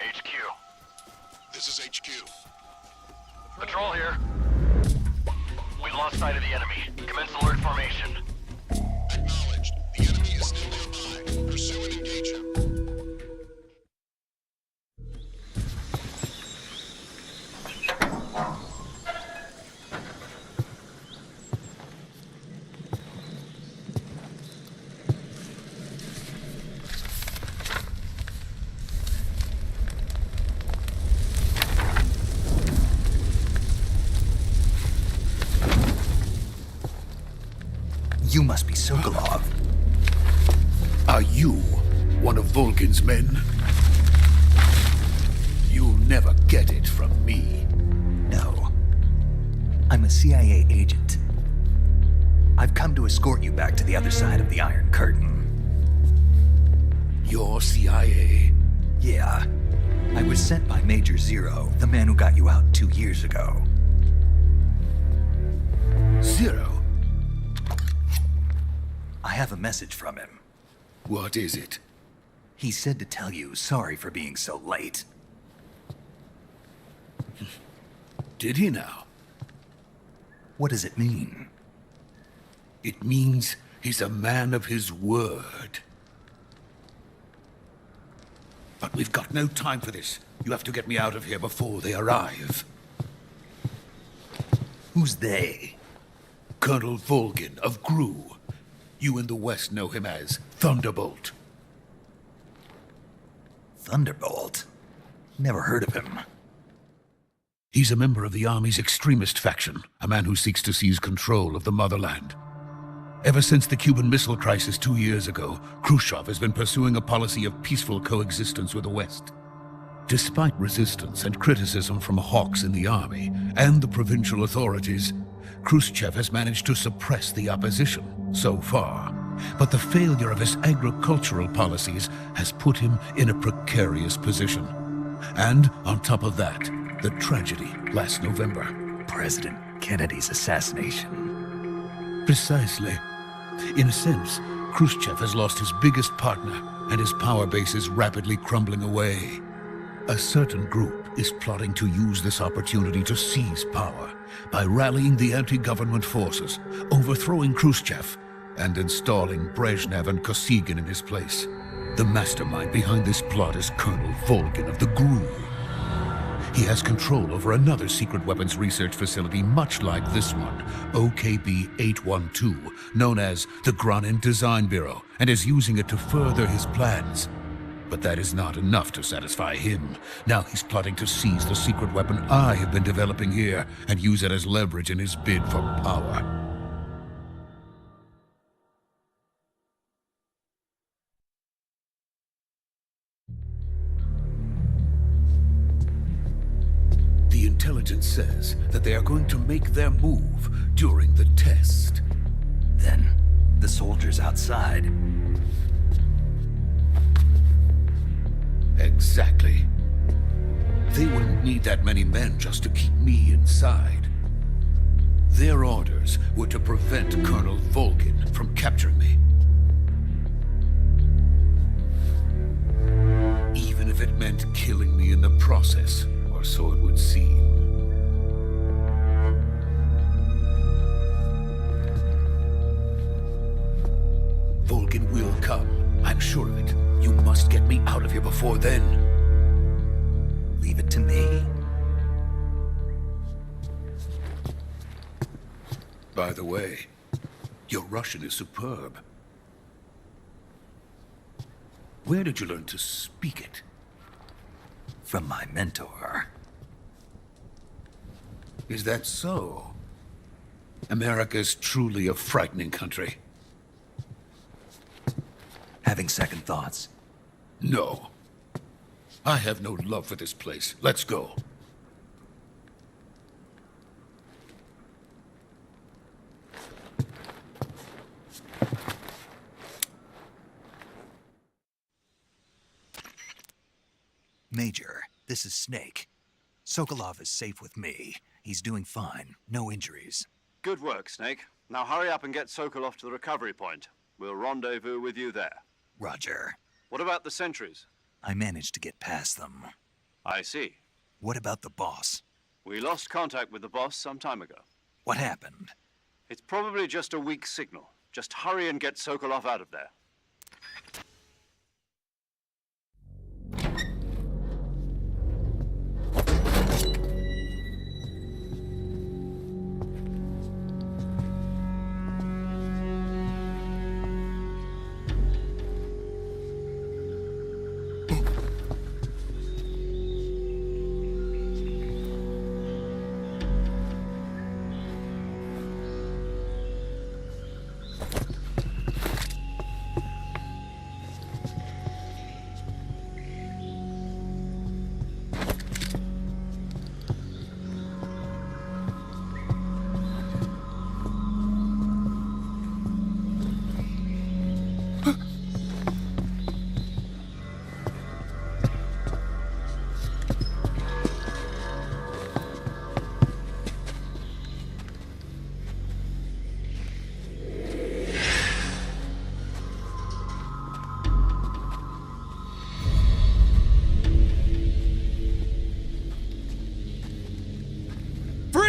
Speaker 1: HQ. This is HQ. Patrol here. We've lost sight of the enemy. Commence alert formation. Acknowledged. The enemy is still nearby. Pursue and engage him.
Speaker 4: You must be Sokolov.
Speaker 9: Are you one of Vulcan's men? You'll never get it from me.
Speaker 4: No. I'm a CIA agent. I've come to escort you back to the other side of the Iron Curtain.
Speaker 9: You're CIA?
Speaker 4: Yeah. I was sent by Major Zero, the man who got you out 2 years ago.
Speaker 9: Zero?
Speaker 4: I have a message from him.
Speaker 9: What is it?
Speaker 4: He said to tell you sorry for being so late.
Speaker 9: Did he now?
Speaker 4: What does it mean?
Speaker 9: It means he's a man of his word. But we've got no time for this. You have to get me out of here before they arrive.
Speaker 4: Who's they?
Speaker 9: Colonel Volgin of GRU. You in the West know him as Thunderbolt.
Speaker 4: Thunderbolt? Never heard of him.
Speaker 9: He's a member of the Army's extremist faction, a man who seeks to seize control of the motherland. Ever since the Cuban Missile Crisis 2 years ago, Khrushchev has been pursuing a policy of peaceful coexistence with the West. Despite resistance and criticism from hawks in the army and the provincial authorities, Khrushchev has managed to suppress the opposition so far. But the failure of his agricultural policies has put him in a precarious position. And on top of that, the tragedy last November.
Speaker 4: President Kennedy's assassination.
Speaker 9: Precisely. In a sense, Khrushchev has lost his biggest partner, and his power base is rapidly crumbling away. A certain group is plotting to use this opportunity to seize power by rallying the anti-government forces, overthrowing Khrushchev, and installing Brezhnev and Kosygin in his place. The mastermind behind this plot is Colonel Volgin of the GRU. He has control over another secret weapons research facility much like this one, OKB-812, known as the Granin Design Bureau, and is using it to further his plans. But that is not enough to satisfy him. Now he's plotting to seize the secret weapon I have been developing here and use it as leverage in his bid for power. The intelligence says that they are going to make their move during the test.
Speaker 4: Then, the soldiers outside.
Speaker 9: Exactly. They wouldn't need that many men just to keep me inside. Their orders were to prevent Colonel Volgin from capturing me. Even if it meant killing me in the process, or so it would seem. Volgin will come. I'm sure of it. You must get me out of here before then.
Speaker 4: Leave it to me.
Speaker 9: By the way, your Russian is superb. Where did you learn to speak it?
Speaker 4: From my mentor.
Speaker 9: Is that so? America is truly a frightening country.
Speaker 4: Having second thoughts?
Speaker 9: No. I have no love for this place. Let's go.
Speaker 4: Major, this is Snake. Sokolov is safe with me. He's doing fine. No injuries.
Speaker 2: Good work, Snake. Now hurry up and get Sokolov to the recovery point. We'll rendezvous with you there.
Speaker 4: Roger.
Speaker 2: What about the sentries?
Speaker 4: I managed to get past them.
Speaker 2: I see.
Speaker 4: What about the boss?
Speaker 2: We lost contact with the boss some time ago.
Speaker 4: What happened?
Speaker 2: It's probably just a weak signal. Just hurry and get Sokolov out of there.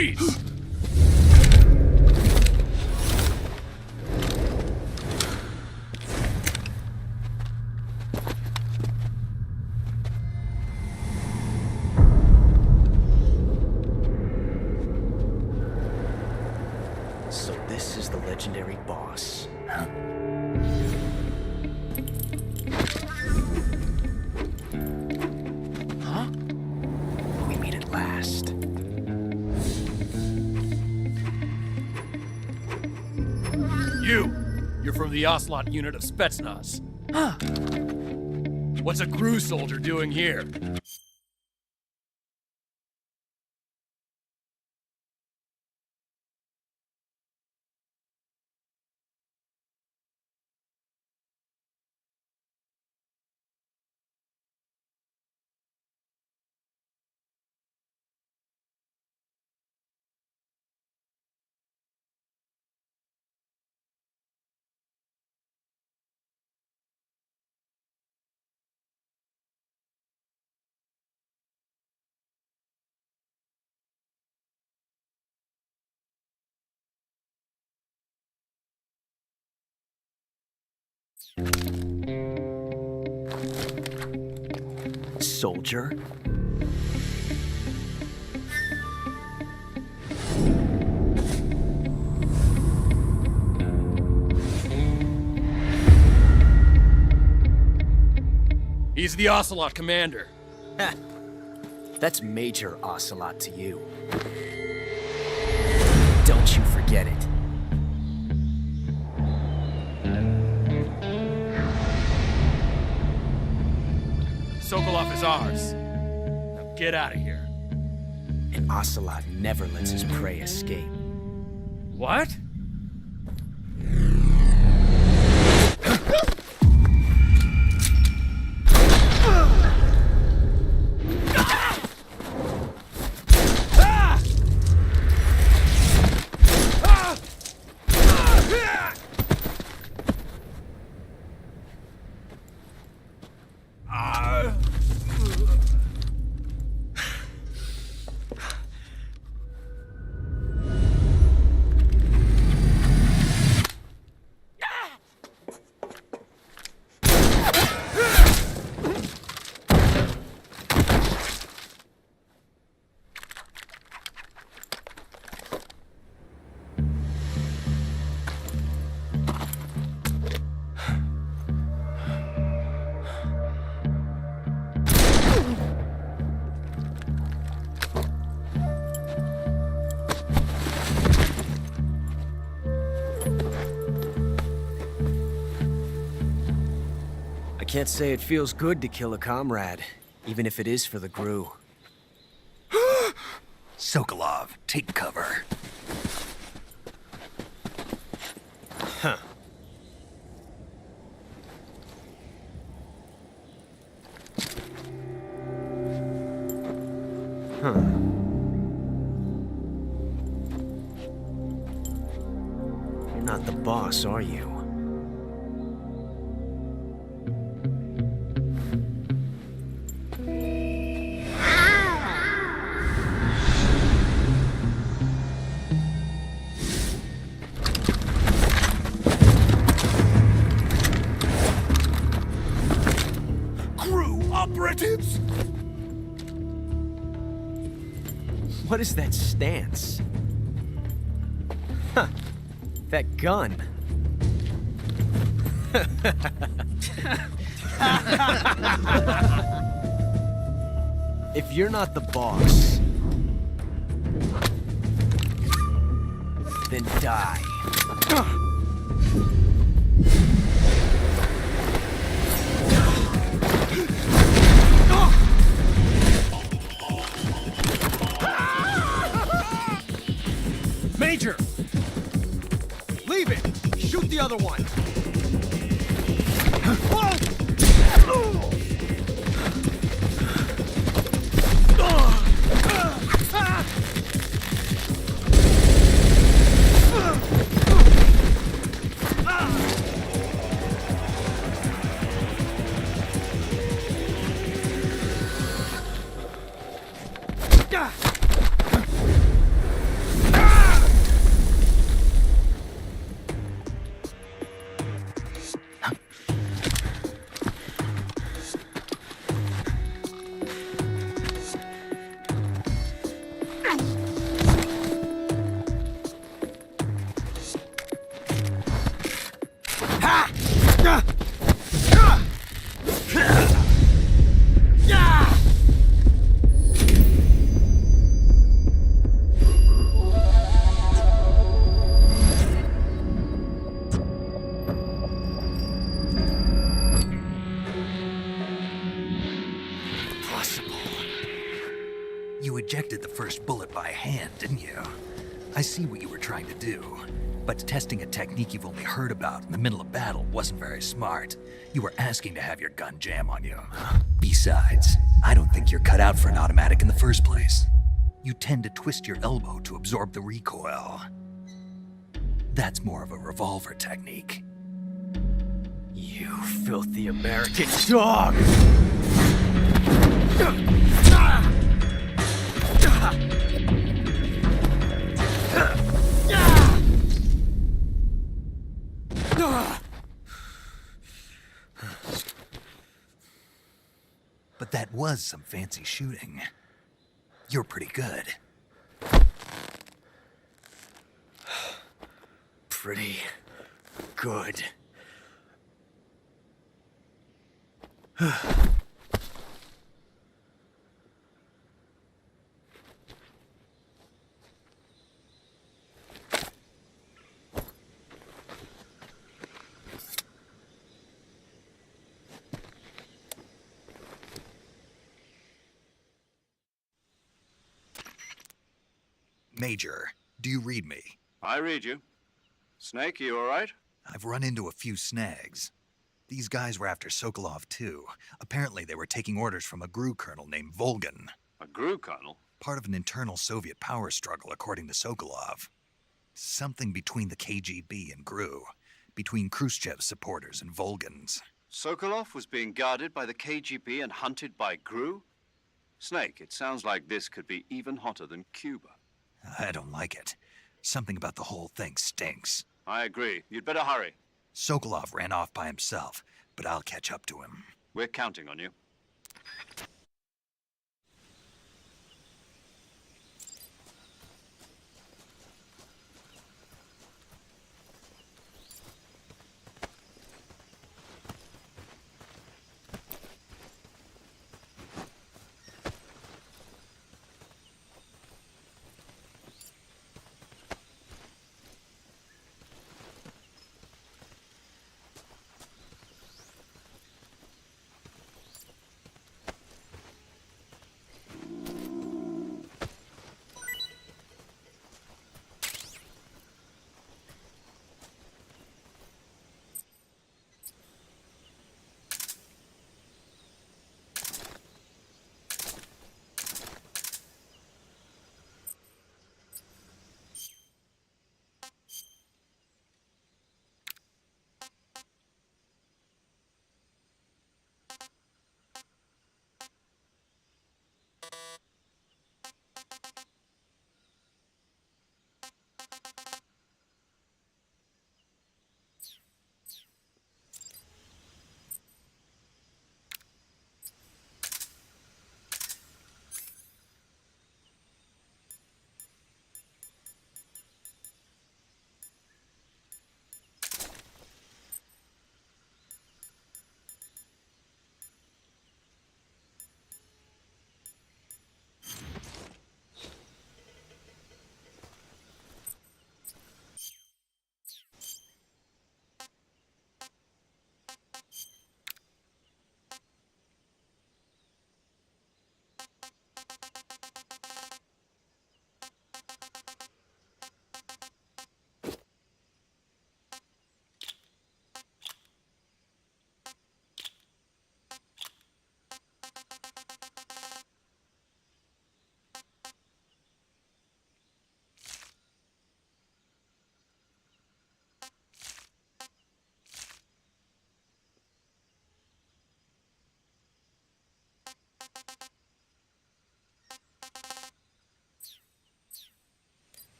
Speaker 7: Freeze!
Speaker 8: So this is the legendary boss.
Speaker 4: Huh?
Speaker 8: Huh? We meet at last.
Speaker 7: You're from the Ocelot unit of Spetsnaz. Huh. What's a crew soldier doing here?
Speaker 8: Soldier?
Speaker 7: He's the Ocelot commander.
Speaker 8: Ha! That's Major Ocelot to you. Don't you forget it.
Speaker 7: Sokolov is ours. Now get out of here.
Speaker 8: And Ocelot never lets his prey escape.
Speaker 7: What?
Speaker 8: I can't say it feels good to kill a comrade, even if it is for the GRU.
Speaker 4: Sokolov, take cover.
Speaker 8: Huh. Huh. You're not the boss, are you?
Speaker 9: Operatives!
Speaker 8: What is that stance? Huh. That gun. If you're not the boss, then die.
Speaker 10: Major! Leave it! Shoot the other one!
Speaker 4: You ejected the first bullet by hand, didn't you? I see what you were trying to do. But testing a technique you've only heard about in the middle of battle wasn't very smart. You were asking to have your gun jam on you. Besides, I don't think you're cut out for an automatic in the first place. You tend to twist your elbow to absorb the recoil. That's more of a revolver technique.
Speaker 8: You filthy American dog!
Speaker 4: But that was some fancy shooting. You're pretty good.
Speaker 8: Pretty good.
Speaker 4: Major, do you read me?
Speaker 2: I read you. Snake, you all right?
Speaker 4: I've run into a few snags. These guys were after Sokolov too. Apparently they were taking orders from a GRU colonel named Volgan.
Speaker 2: A GRU colonel?
Speaker 4: Part of an internal Soviet power struggle, according to Sokolov. Something between the KGB and GRU. Between Khrushchev's supporters and Volgan's.
Speaker 2: Sokolov was being guarded by the KGB and hunted by GRU? Snake, it sounds like this could be even hotter than Cuba.
Speaker 4: I don't like it. Something about the whole thing stinks.
Speaker 2: I agree. You'd better hurry.
Speaker 4: Sokolov ran off by himself, but I'll catch up to him.
Speaker 2: We're counting on you.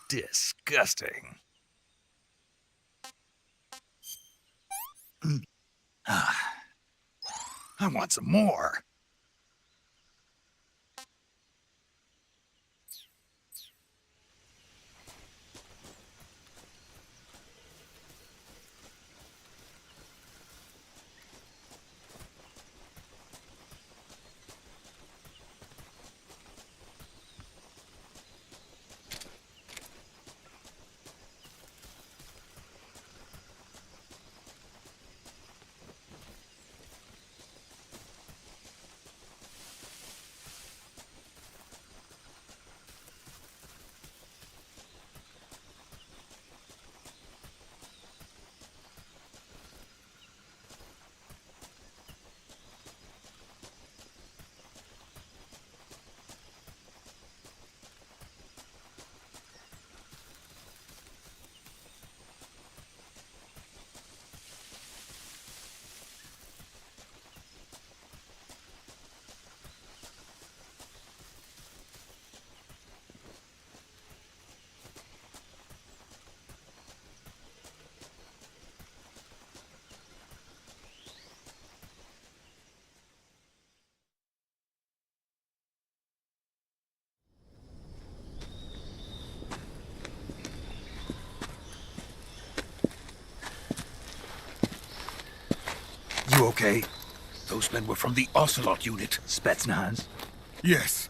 Speaker 4: Disgusting. I want some more. You okay?
Speaker 9: Those men were from the Ocelot unit.
Speaker 4: Spetsnaz?
Speaker 9: Yes.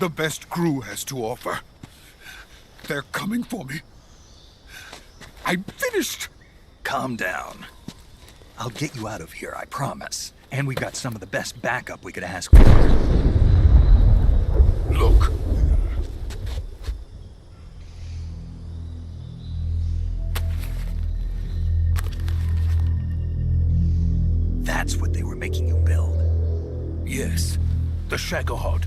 Speaker 9: The best crew has to offer. They're coming for me. I'm finished.
Speaker 4: Calm down. I'll get you out of here, I promise. And we've got some of the best backup we could ask for.
Speaker 9: Look.
Speaker 4: That's what they were making you build.
Speaker 9: Yes. The Shagohod.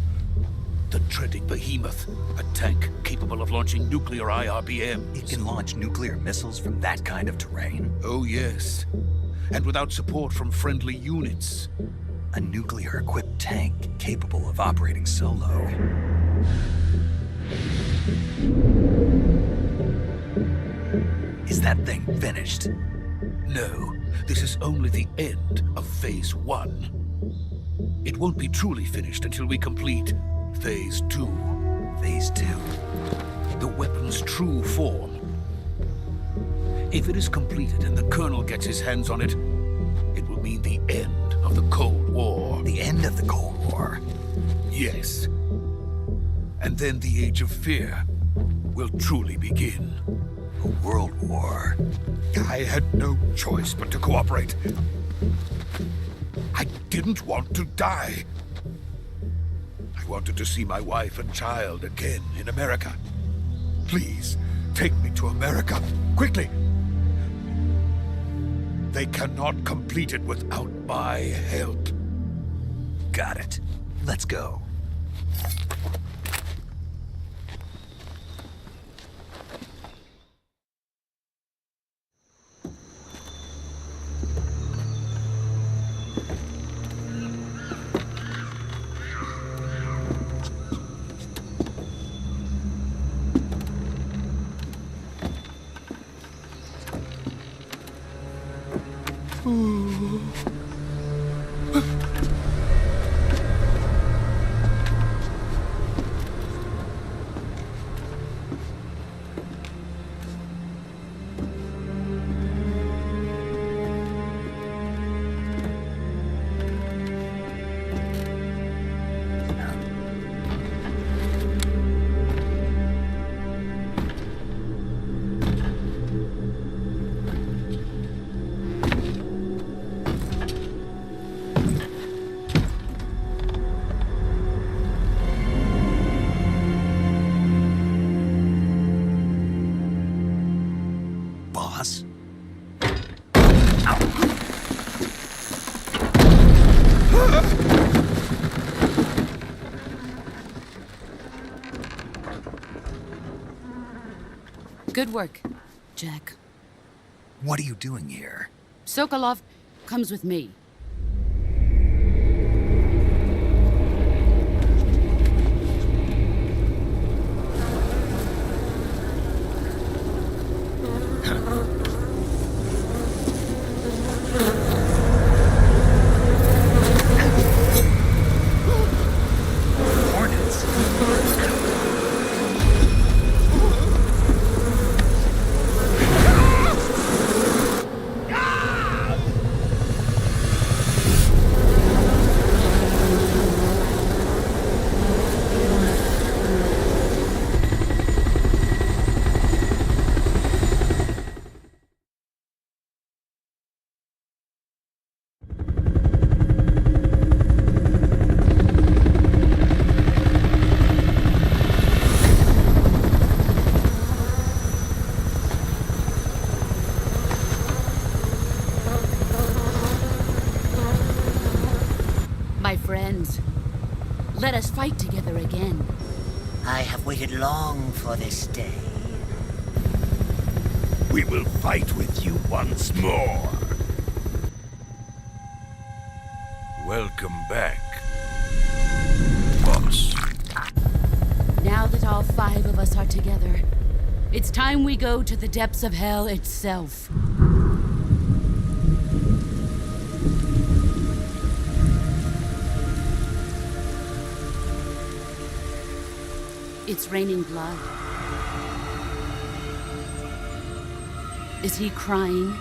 Speaker 9: The dreaded behemoth. A tank capable of launching nuclear IRBMs.
Speaker 4: It can launch nuclear missiles from that kind of terrain?
Speaker 9: Oh, yes. And without support from friendly units.
Speaker 4: A nuclear-equipped tank capable of operating solo. Is that thing finished?
Speaker 9: No, this is only the end of Phase 1. It won't be truly finished until we complete Phase 2.
Speaker 4: Phase 2?
Speaker 9: The weapon's true form. If it is completed and the Colonel gets his hands on it, it will mean the end of the Cold War.
Speaker 4: The end of the Cold War?
Speaker 9: Yes. And then the Age of Fear will truly begin.
Speaker 4: A world war.
Speaker 9: I had no choice but to cooperate. I didn't want to die. I wanted to see my wife and child again in America. Please, take me to America, quickly. They cannot complete it without my help.
Speaker 4: Got it. Let's go. Boss?
Speaker 6: Good work, Jack.
Speaker 4: What are you doing here?
Speaker 6: Sokolov comes with me. My friends, let us fight together again.
Speaker 11: I have waited long for this day.
Speaker 9: We will fight with you once more. Welcome back, boss.
Speaker 6: Now that all 5 of us are together, it's time we go to the depths of hell itself. It's raining blood. Is he crying?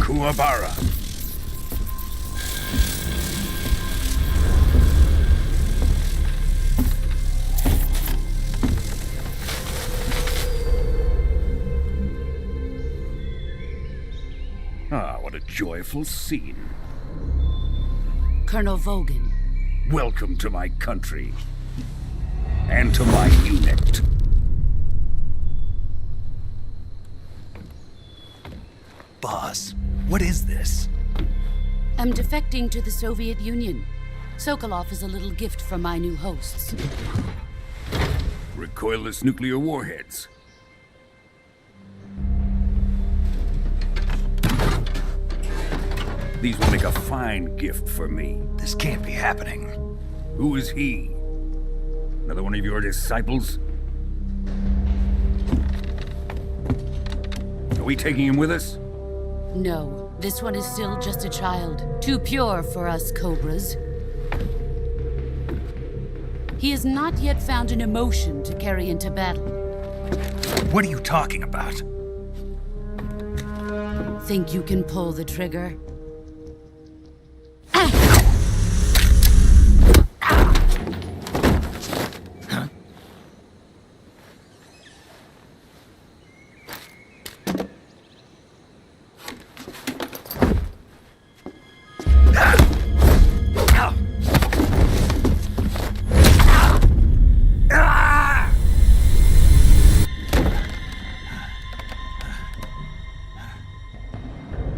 Speaker 9: Kuwabara. Ah, what a joyful scene.
Speaker 6: Colonel Vogan.
Speaker 9: Welcome to my country. And to my unit.
Speaker 4: Boss, what is this?
Speaker 6: I'm defecting to the Soviet Union. Sokolov is a little gift from my new hosts.
Speaker 9: Recoilless nuclear warheads. These will make a fine gift for me.
Speaker 4: This can't be happening.
Speaker 9: Who is he? Another one of your disciples? Are we taking him with us?
Speaker 6: No, this one is still just a child. Too pure for us Cobras. He has not yet found an emotion to carry into battle.
Speaker 4: What are you talking about?
Speaker 6: Think you can pull the trigger?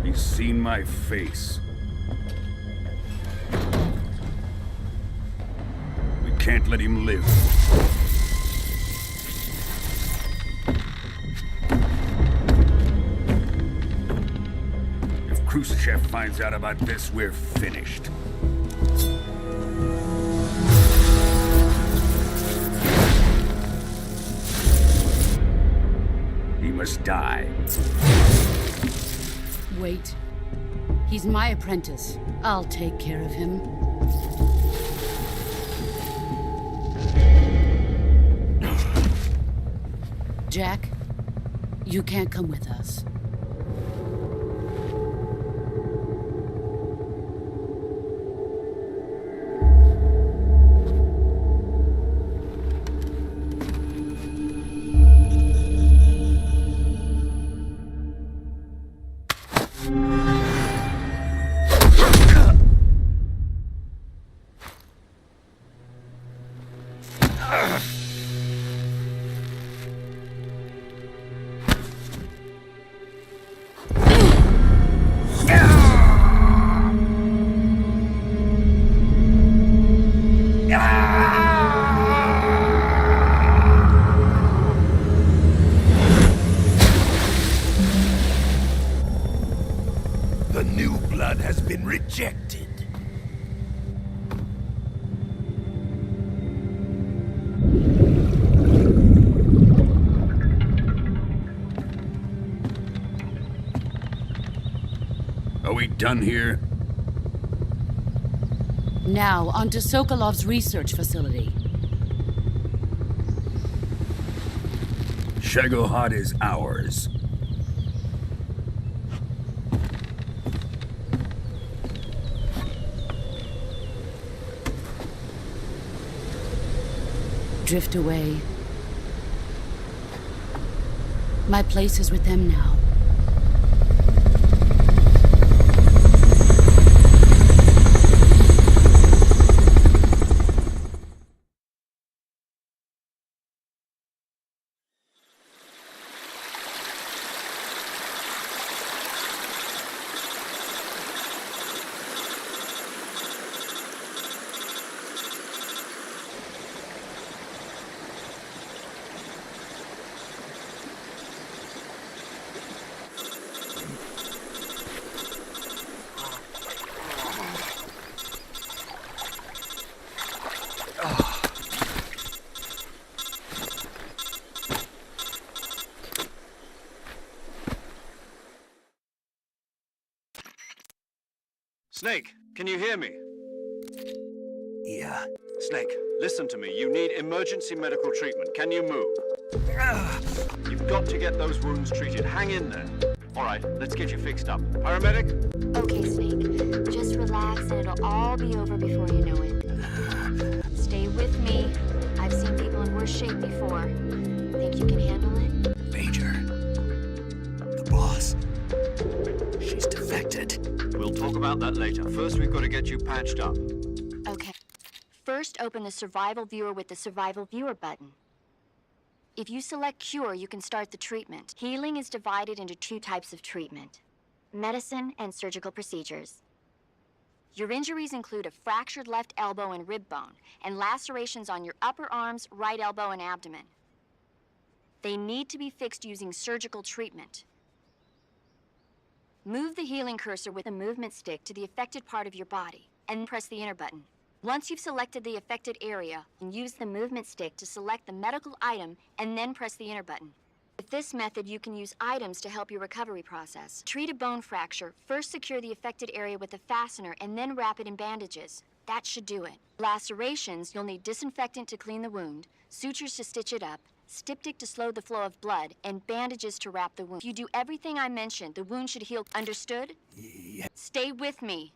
Speaker 9: He's seen my face. We can't let him live. If Khrushchev finds out about this, we're finished. He must die.
Speaker 6: Wait. He's my apprentice. I'll take care of him. Jack, you can't come with us.
Speaker 9: The new blood has been rejected. Are we done here?
Speaker 6: Now, onto Sokolov's research facility.
Speaker 9: Shagohod is ours.
Speaker 6: Drift away. My place is with them now.
Speaker 2: Snake, can you hear me?
Speaker 4: Yeah.
Speaker 2: Snake, listen to me. You need emergency medical treatment. Can you move? You've got to get those wounds treated. Hang in there. All right, let's get you fixed up. Paramedic?
Speaker 5: Okay, Snake. Just relax and it'll all be over before you know it. Stay with me. I've seen people in worse shape before. Think you can handle it?
Speaker 4: Major. The boss. She's defected.
Speaker 2: We'll talk about that later. First, we've got to get you patched up.
Speaker 5: Okay. First, open the Survival Viewer with the Survival Viewer button. If you select Cure, you can start the treatment. Healing is divided into 2 types of treatment: medicine and surgical procedures. Your injuries include a fractured left elbow and rib bone, and lacerations on your upper arms, right elbow, and abdomen. They need to be fixed using surgical treatment. Move the healing cursor with a movement stick to the affected part of your body, and press the enter button. Once you've selected the affected area, use the movement stick to select the medical item, and then press the enter button. With this method, you can use items to help your recovery process. Treat a bone fracture. First secure the affected area with a fastener, and then wrap it in bandages. That should do it. Lacerations, you'll need disinfectant to clean the wound, sutures to stitch it up, styptic to slow the flow of blood, and bandages to wrap the wound. If you do everything I mentioned, the wound should heal. Understood?
Speaker 4: Yeah.
Speaker 5: Stay with me.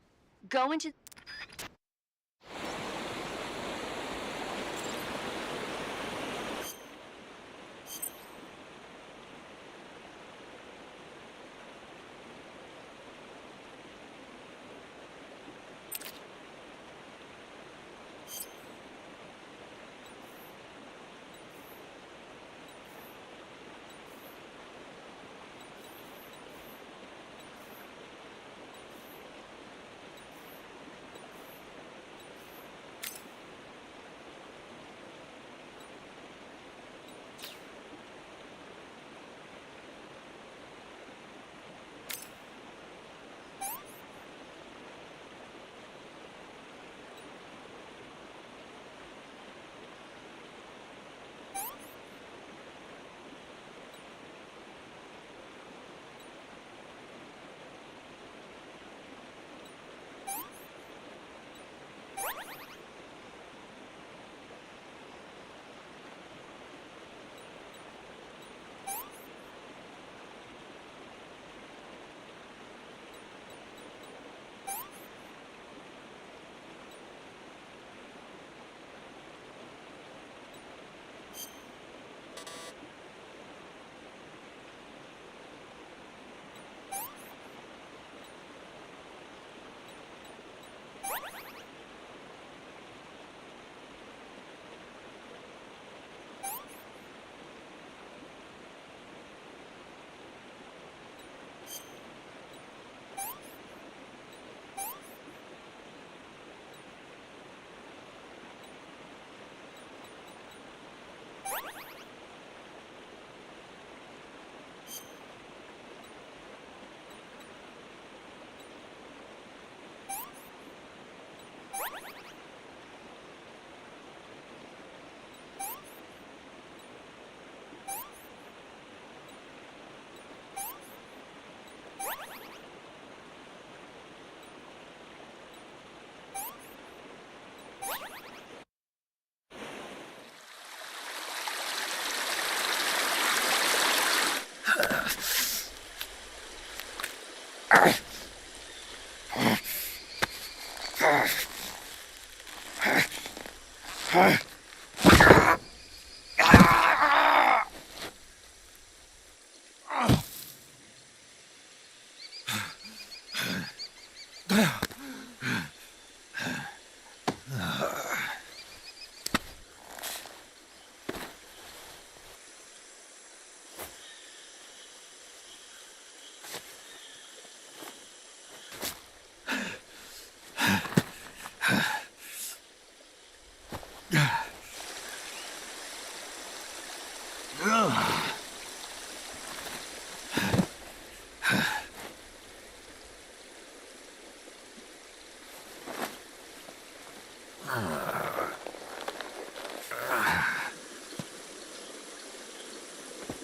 Speaker 5: Go into...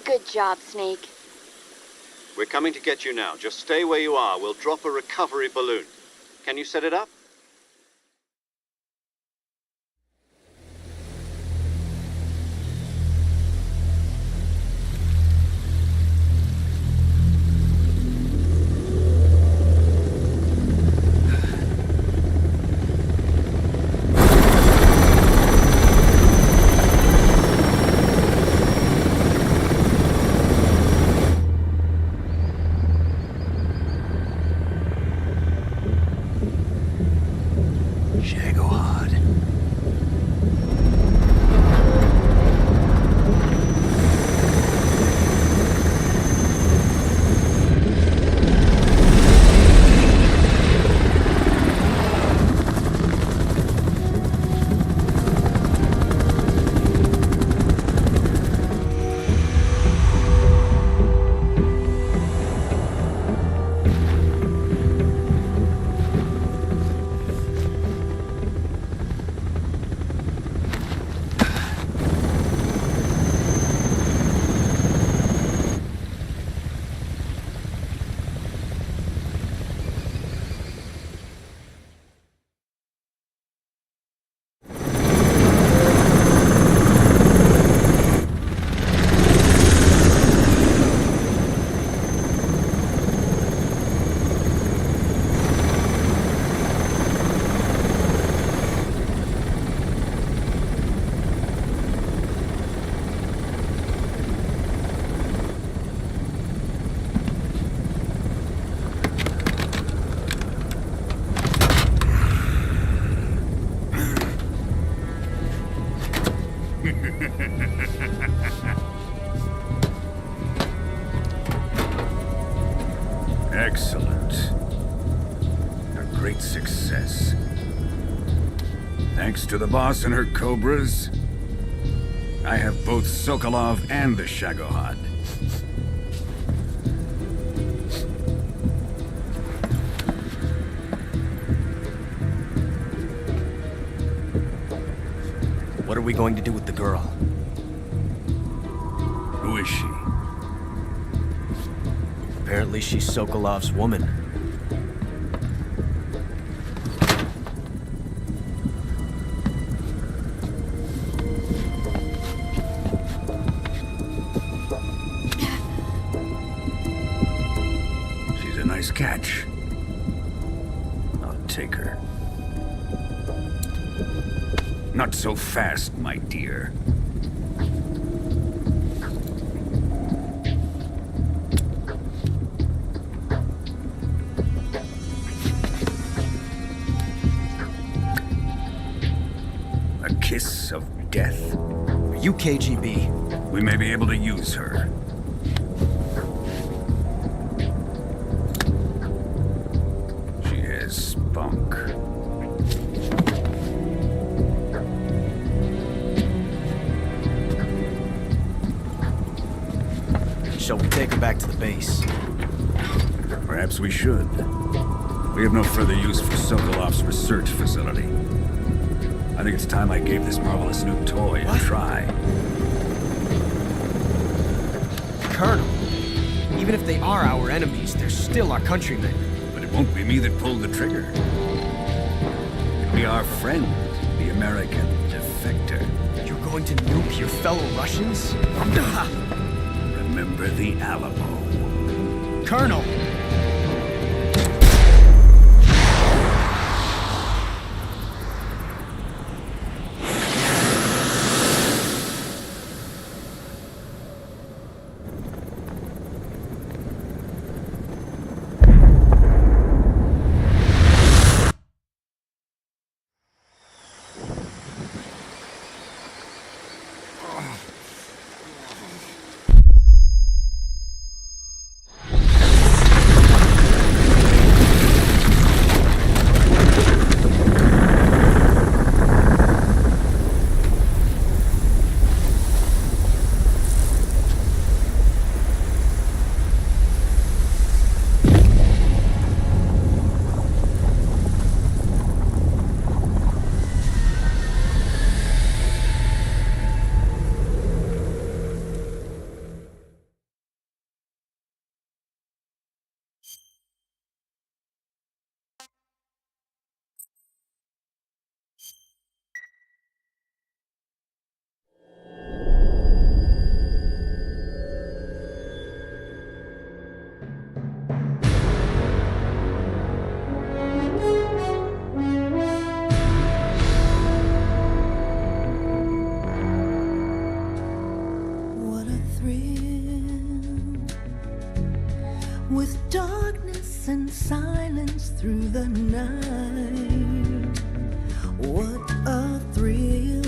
Speaker 5: Good job, Snake.
Speaker 2: We're coming to get you now. Just stay where you are. We'll drop a recovery balloon. Can you set it up?
Speaker 12: Excellent. A great success. Thanks to the boss and her cobras, I have both Sokolov and the Shagohod.
Speaker 8: What are we going to do with the girl?
Speaker 12: Who is she?
Speaker 8: Apparently she's Sokolov's woman.
Speaker 12: She's a nice catch. I'll take her. Not so fast, my dear. A kiss of death?
Speaker 8: Are you KGB?
Speaker 12: We may be able to use her. She has spunk.
Speaker 8: Shall we take her back to the base?
Speaker 12: Perhaps we should. We have no further use for Sokolov's research facility. I think it's time I gave this marvelous new toy a try.
Speaker 10: Colonel, even if they are our enemies, they're still our countrymen.
Speaker 12: But it won't be me that pulled the trigger. It'll be our friend, the American defector.
Speaker 10: You're going to nuke your fellow Russians?
Speaker 12: Remember the Alamo.
Speaker 10: Colonel!
Speaker 13: with darkness and silence through the night. What a thrill.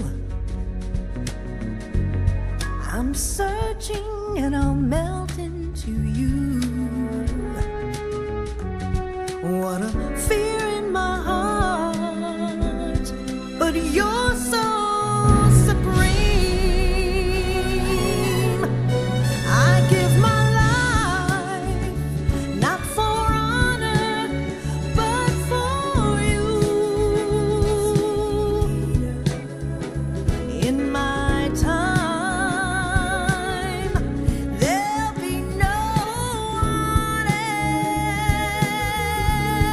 Speaker 13: I'm searching and I'll melt into you. What a fear in my heart, but you're so supreme. I give my life, not for honor, but for you. In my time, there'll be no one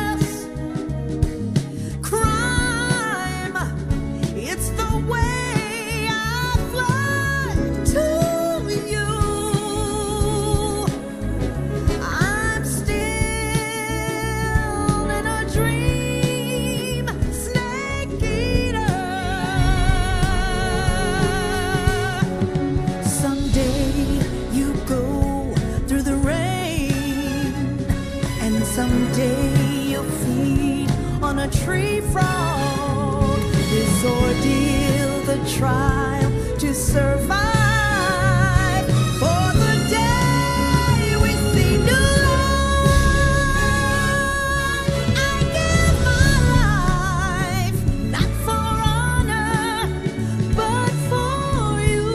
Speaker 13: else. Crime, it's the way I fly to you. I'm still in a dream, snake eater. Someday you go through the rain, and someday you'll feed on a tree frog. This ordeal, the trial to survive, for the day we see new light. I give my life, not for honor, but for you.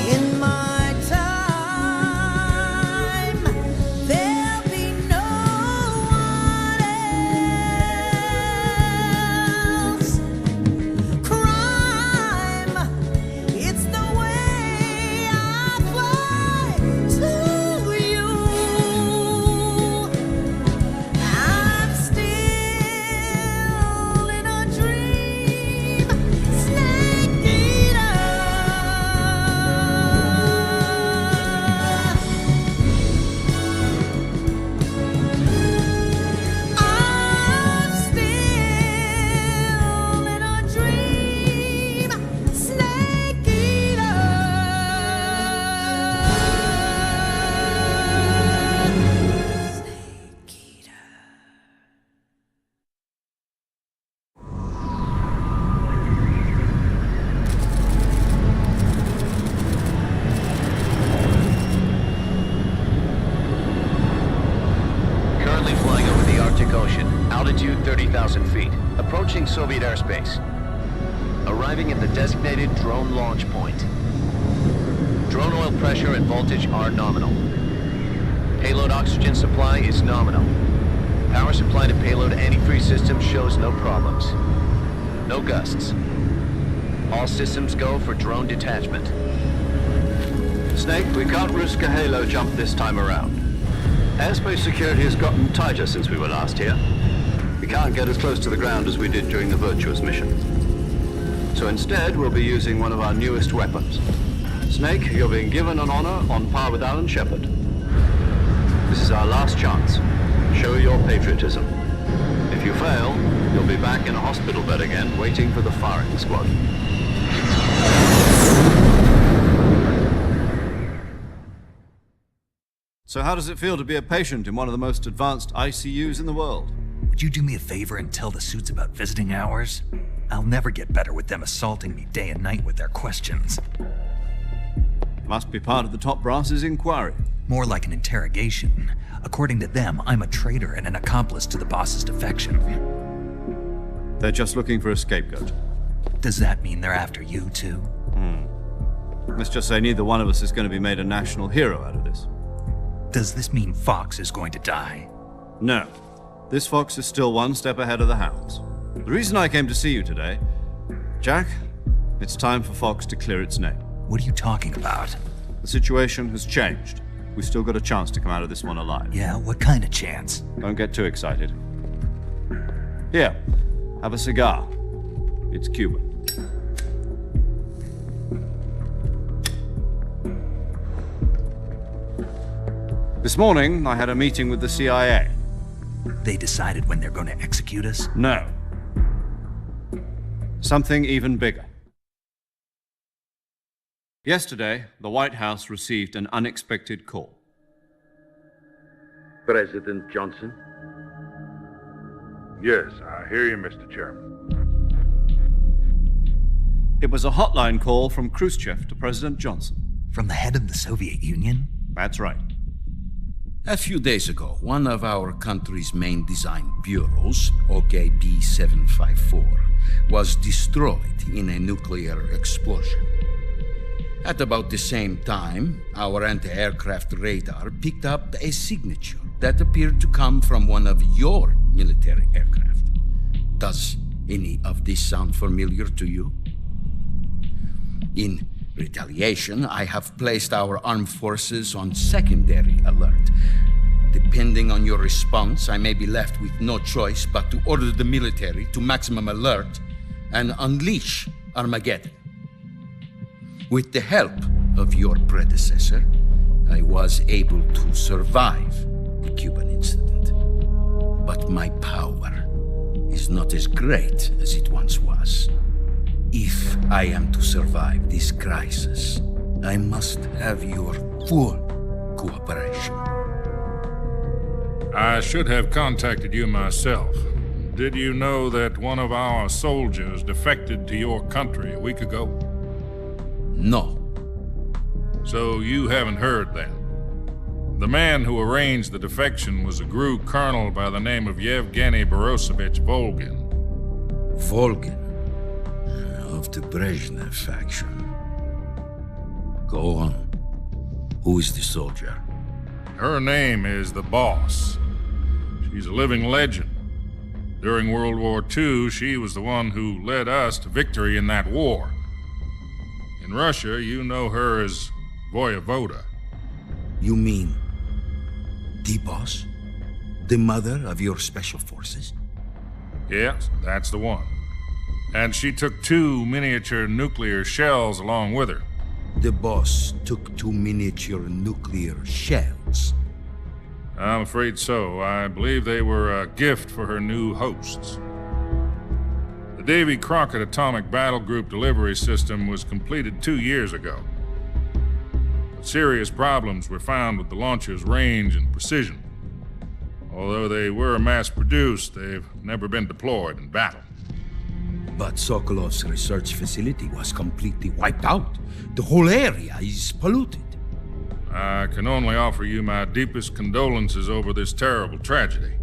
Speaker 13: In my time, there'll be no one else. Crime, it's the way I fly to you. I'm still in a dream, snake eater. I'm still in a dream, snake eater. Snake eater.
Speaker 1: Currently flying over the Arctic Ocean, altitude 30,000 feet, approaching Soviet airspace. Arriving at the designated drone launch point. Drone oil pressure and voltage are nominal. Payload oxygen supply is nominal. Power supply to payload antifreeze system shows no problems. No gusts. All systems go for drone detachment.
Speaker 2: Snake, we can't risk a halo jump this time around. Airspace security has gotten tighter since we were last here. We can't get as close to the ground as we did during the Virtuous mission. So instead, we'll be using one of our newest weapons. Snake, you're being given an honor on par with Alan Shepard. This is our last chance. Show your patriotism. If you fail, you'll be back in a hospital bed again, waiting for the firing squad. So how does it feel to be a patient in one of the most advanced ICUs in the world?
Speaker 4: Would you do me a favor and tell the suits about visiting hours? I'll never get better with them assaulting me day and night with their questions.
Speaker 2: Must be part of the top brass's inquiry.
Speaker 4: More like an interrogation. According to them, I'm a traitor and an accomplice to the boss's defection.
Speaker 2: They're just looking for a scapegoat.
Speaker 4: Does that mean they're after you, too?
Speaker 2: Let's just say neither one of us is going to be made a national hero out of this.
Speaker 4: Does this mean Fox is going to die?
Speaker 2: No. This fox is still one step ahead of the hounds. The reason I came to see you today, Jack, it's time for Fox to clear its name.
Speaker 4: What are you talking about?
Speaker 2: The situation has changed. We've still got a chance to come out of this one alive.
Speaker 4: Yeah, what kind of chance?
Speaker 2: Don't get too excited. Here, have a cigar. It's Cuban. This morning, I had a meeting with the CIA.
Speaker 4: They decided when they're going to execute us?
Speaker 2: No. Something even bigger. Yesterday, the White House received an unexpected call.
Speaker 14: President Johnson?
Speaker 15: Yes, I hear you, Mr. Chairman.
Speaker 2: It was a hotline call from Khrushchev to President Johnson.
Speaker 4: From the head of the Soviet Union?
Speaker 2: That's right.
Speaker 16: A few days ago, one of our country's main design bureaus, OKB 754, was destroyed in a nuclear explosion. At about the same time, our anti-aircraft radar picked up a signature that appeared to come from one of your military aircraft. Does any of this sound familiar to you? In retaliation, I have placed our armed forces on secondary alert. Depending on your response, I may be left with no choice but to order the military to maximum alert and unleash Armageddon. With the help of your predecessor, I was able to survive the Cuban incident. But my power is not as great as it once was. If I am to survive this crisis, I must have your full cooperation.
Speaker 15: I should have contacted you myself. Did you know that one of our soldiers defected to your country a week ago?
Speaker 16: No.
Speaker 15: So you haven't heard then? The man who arranged the defection was a GRU colonel by the name of Yevgeny Borisovich Volgin.
Speaker 16: Volgin? Of the Brezhnev faction. Go on. Who is the soldier?
Speaker 15: Her name is the Boss. She's a living legend. During World War II, she was the one who led us to victory in that war. In Russia, you know her as Voyevoda.
Speaker 16: You mean the Boss? The mother of your special forces?
Speaker 15: Yes, that's the one. And she took 2 miniature nuclear shells along with her.
Speaker 16: The Boss took 2 miniature nuclear shells?
Speaker 15: I'm afraid so. I believe they were a gift for her new hosts. The Davy Crockett Atomic Battle Group delivery system was completed 2 years ago. But serious problems were found with the launcher's range and precision. Although they were mass-produced, they've never been deployed in battle.
Speaker 16: But Sokolov's research facility was completely wiped out. The whole area is polluted.
Speaker 15: I can only offer you my deepest condolences over this terrible tragedy.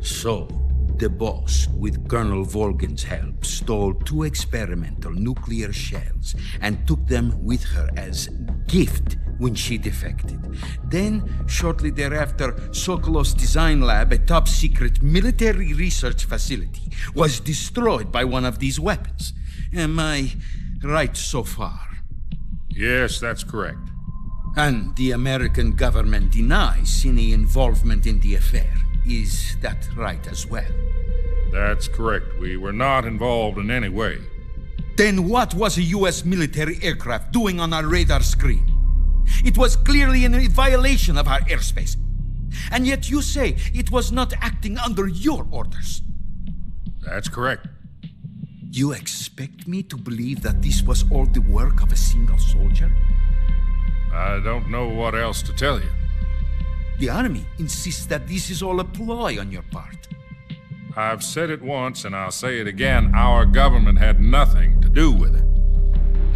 Speaker 16: So, the Boss, with Colonel Volgin's help, stole 2 experimental nuclear shells and took them with her as gift when she defected. Then, shortly thereafter, Sokolov's design lab, a top-secret military research facility, was destroyed by one of these weapons. Am I right so far?
Speaker 15: Yes, that's correct.
Speaker 16: And the American government denies any involvement in the affair. Is that right as well?
Speaker 15: That's correct. We were not involved in any way.
Speaker 16: Then what was a U.S. military aircraft doing on our radar screen? It was clearly in violation of our airspace. And yet you say it was not acting under your orders.
Speaker 15: That's correct.
Speaker 16: You expect me to believe that this was all the work of a single soldier?
Speaker 15: I don't know what else to tell you.
Speaker 16: The Army insists that this is all a ploy on your part.
Speaker 15: I've said it once and I'll say it again. Our government had nothing to do with it.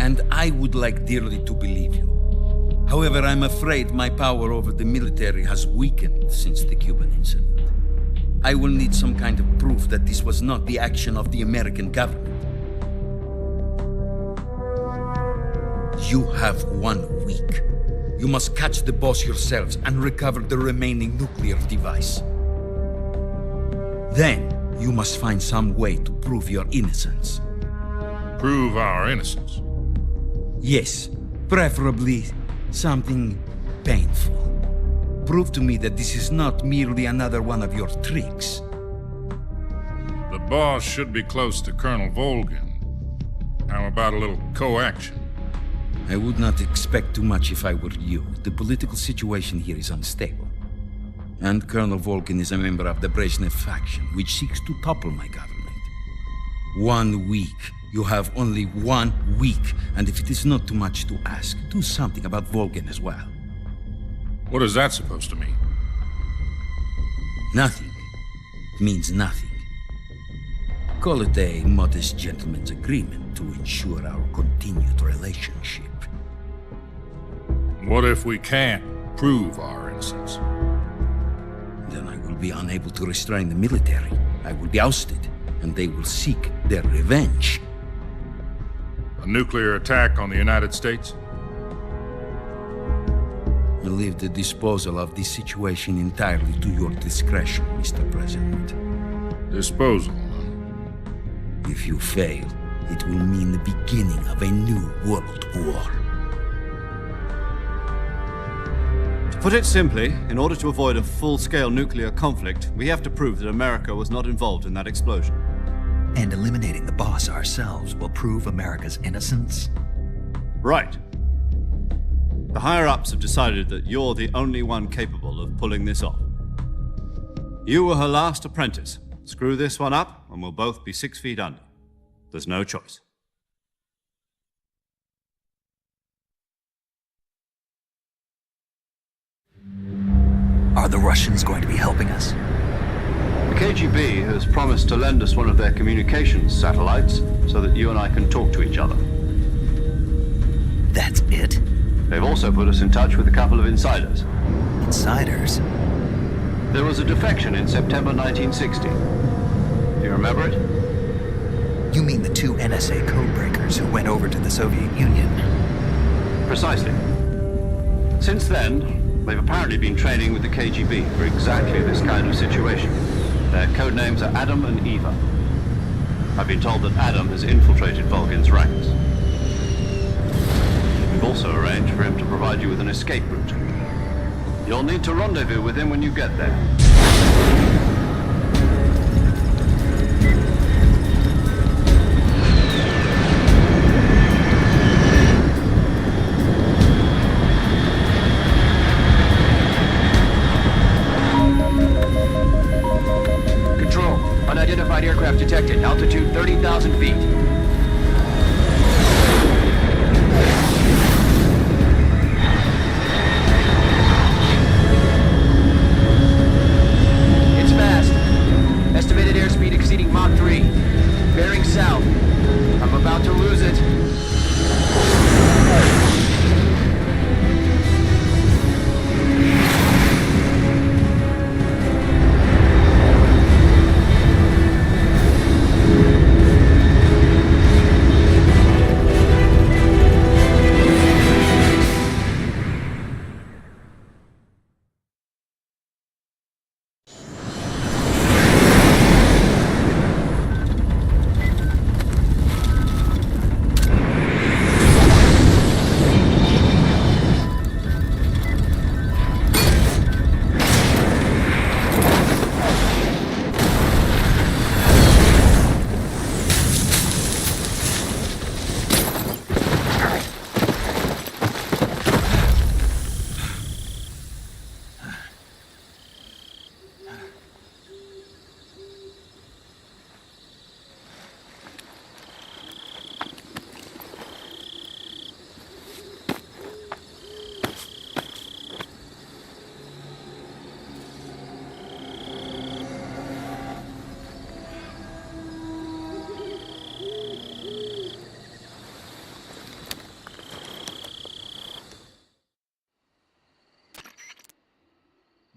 Speaker 16: And I would like dearly to believe you. However, I'm afraid my power over the military has weakened since the Cuban incident. I will need some kind of proof that this was not the action of the American government. You have 1 week. You must catch the Boss yourselves and recover the remaining nuclear device. Then, you must find some way to prove your innocence.
Speaker 15: Prove our innocence?
Speaker 16: Yes, preferably something painful. Prove to me that this is not merely another one of your tricks.
Speaker 15: The Boss should be close to Colonel Volgin. How about a little co-action?
Speaker 16: I would not expect too much if I were you. The political situation here is unstable. And Colonel Volgin is a member of the Brezhnev faction, which seeks to topple my government. 1 week. You have only 1 week, and if it is not too much to ask, do something about Volgin as well.
Speaker 15: What is that supposed to mean?
Speaker 16: Nothing. It means nothing. Call it a modest gentleman's agreement to ensure our continued relationship.
Speaker 15: What if we can't prove our innocence?
Speaker 16: Then I will be unable to restrain the military. I will be ousted, and they will seek their revenge.
Speaker 15: A nuclear attack on the United States?
Speaker 16: I leave the disposal of this situation entirely to your discretion, Mr. President.
Speaker 15: Disposal?
Speaker 16: If you fail, it will mean the beginning of a new world war.
Speaker 2: To put it simply, in order to avoid a full-scale nuclear conflict, we have to prove that America was not involved in that explosion.
Speaker 4: And eliminating the boss ourselves will prove America's innocence?
Speaker 2: Right. The higher-ups have decided that you're the only one capable of pulling this off. You were her last apprentice. Screw this one up, and we'll both be 6 feet under. There's no choice.
Speaker 4: Are the Russians going to be helping us?
Speaker 2: The KGB has promised to lend us one of their communications satellites so that you and I can talk to each other.
Speaker 4: That's it?
Speaker 2: They've also put us in touch with a couple of insiders.
Speaker 4: Insiders?
Speaker 2: There was a defection in September 1960. Do you remember it?
Speaker 4: You mean the 2 NSA codebreakers who went over to the Soviet Union?
Speaker 2: Precisely. Since then, they've apparently been training with the KGB for exactly this kind of situation. Their codenames are Adam and Eva. I've been told that Adam has infiltrated Volgin's ranks. We've also arranged for him to provide you with an escape route. You'll need to rendezvous with him when you get there.
Speaker 14: Control, unidentified aircraft detected. Altitude 30,000 feet. Estimated airspeed exceeding Mach 3. Bearing south. I'm about to lose it.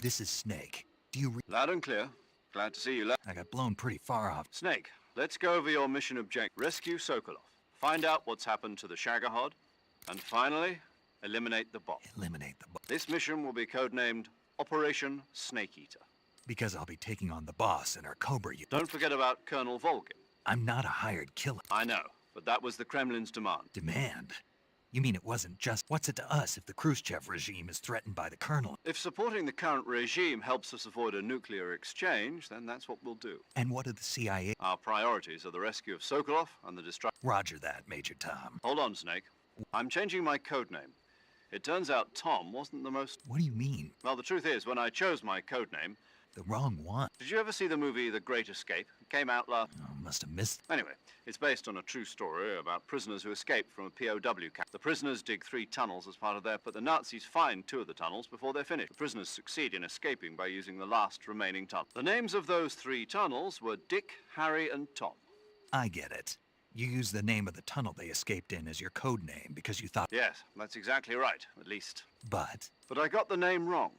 Speaker 4: This is Snake. Do you
Speaker 2: Loud and clear. Glad to see you.
Speaker 4: I got blown pretty far off.
Speaker 2: Snake, let's go over your mission objective. Rescue Sokolov. Find out what's happened to the Shagohod. And finally, eliminate the bomb.
Speaker 4: Eliminate the bomb.
Speaker 2: This mission will be codenamed Operation SnakeEater.
Speaker 4: Because I'll be taking on the boss and our Cobra unit.
Speaker 2: Don't forget about Colonel Volgin.
Speaker 4: I'm not a hired killer.
Speaker 2: I know, but that was the Kremlin's demand.
Speaker 4: Demand? You mean it wasn't just, what's it to us if the Khrushchev regime is threatened by the Colonel?
Speaker 2: If supporting the current regime helps us avoid a nuclear exchange, then that's what we'll do.
Speaker 4: And what did the CIA?
Speaker 2: Our priorities are the rescue of Sokolov and the destruction.
Speaker 4: Roger that, Major Tom.
Speaker 2: Hold on, Snake. I'm changing my codename. It turns out Tom wasn't the most...
Speaker 4: What do you mean?
Speaker 2: Well, the truth is, when I chose my codename,
Speaker 4: The wrong one.
Speaker 2: Did you ever see the movie The Great Escape? It came out last...
Speaker 4: Oh, must have missed.
Speaker 2: Anyway, it's based on a true story about prisoners who escaped from a POW camp. The prisoners dig 3 tunnels as part of their... but the Nazis find 2 of the tunnels before they're finished. The prisoners succeed in escaping by using the last remaining tunnel. The names of those 3 tunnels were Dick, Harry, and Tom.
Speaker 4: I get it. You used the name of the tunnel they escaped in as your code name because you thought...
Speaker 2: Yes, that's exactly right, at least.
Speaker 4: But
Speaker 2: I got the name wrong.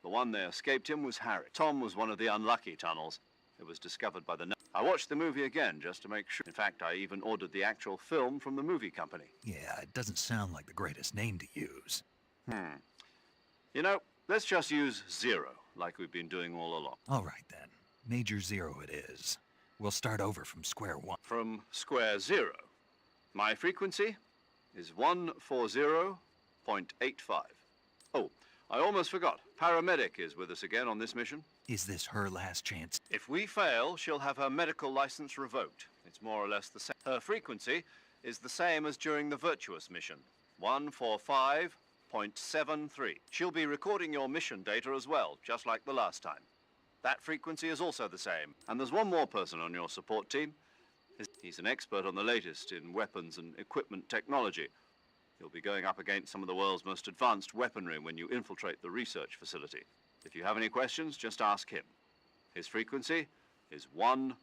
Speaker 2: The one they escaped in was Harry. Tom was one of the unlucky tunnels. It was discovered by the... I watched the movie again just to make sure. In fact, I even ordered the actual film from the movie company.
Speaker 4: Yeah, it doesn't sound like the greatest name to use.
Speaker 2: You know, let's just use 0, like we've been doing all along.
Speaker 4: All right, then. Major 0 it is. We'll start over from square 1.
Speaker 2: From square 0. My frequency is 140.85. Oh, I almost forgot. Paramedic is with us again on this mission.
Speaker 4: Is this her last chance?
Speaker 2: If we fail, she'll have her medical license revoked. It's more or less the same. Her frequency is the same as during the Virtuous mission, 145.73. She'll be recording your mission data as well, just like the last time. That frequency is also the same. And there's one more person on your support team. He's an expert on the latest in weapons and equipment technology. You'll be going up against some of the world's most advanced weaponry when you infiltrate the research facility. If you have any questions, just ask him. His frequency is 148.41.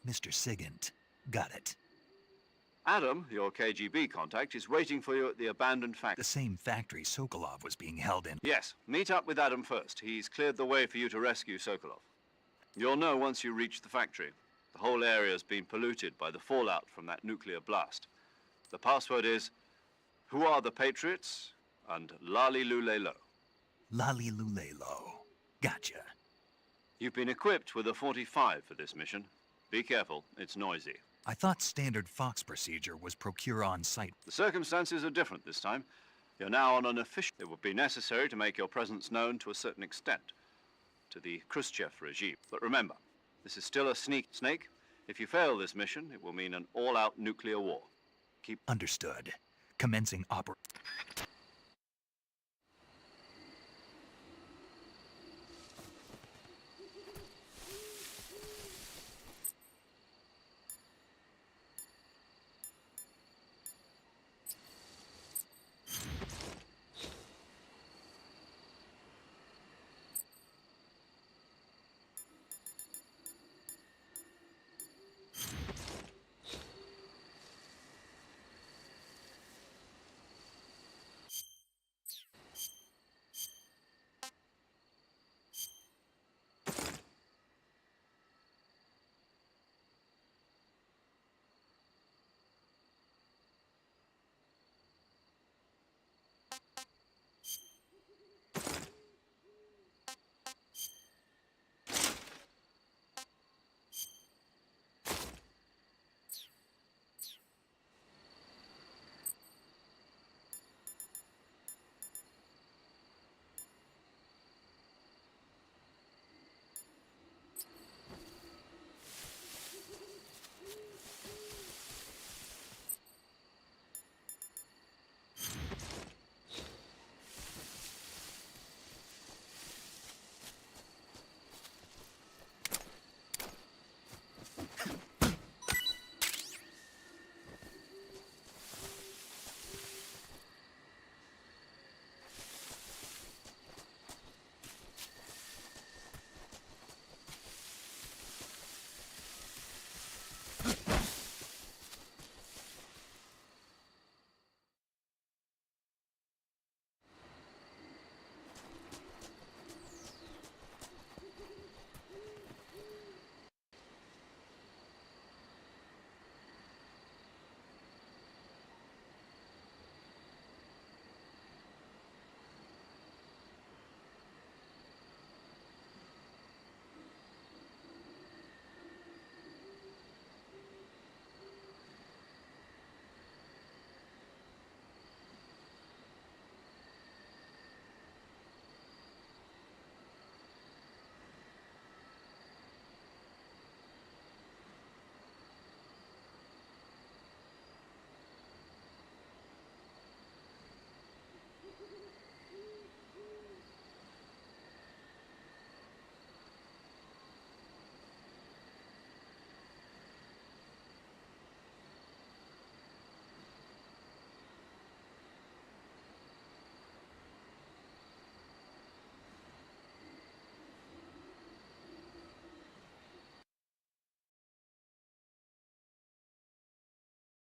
Speaker 4: Mr. Sigint. Got it.
Speaker 2: Adam, your KGB contact, is waiting for you at the abandoned factory.
Speaker 4: The same factory Sokolov was being held in.
Speaker 2: Yes, meet up with Adam first. He's cleared the way for you to rescue Sokolov. You'll know once you reach the factory. The whole area's been polluted by the fallout from that nuclear blast. The password is, "Who are the Patriots?" and "Lali Lule Lo."
Speaker 4: Lali Lule Lo. Gotcha.
Speaker 2: You've been equipped with a 45 for this mission. Be careful, it's noisy.
Speaker 4: I thought standard Fox procedure was procure on site.
Speaker 2: The circumstances are different this time. You're now on an official... It would be necessary to make your presence known to a certain extent to the Khrushchev regime. But remember, this is still a snake. If you fail this mission, it will mean an all-out nuclear war. Keep...
Speaker 4: Understood. Commencing operation.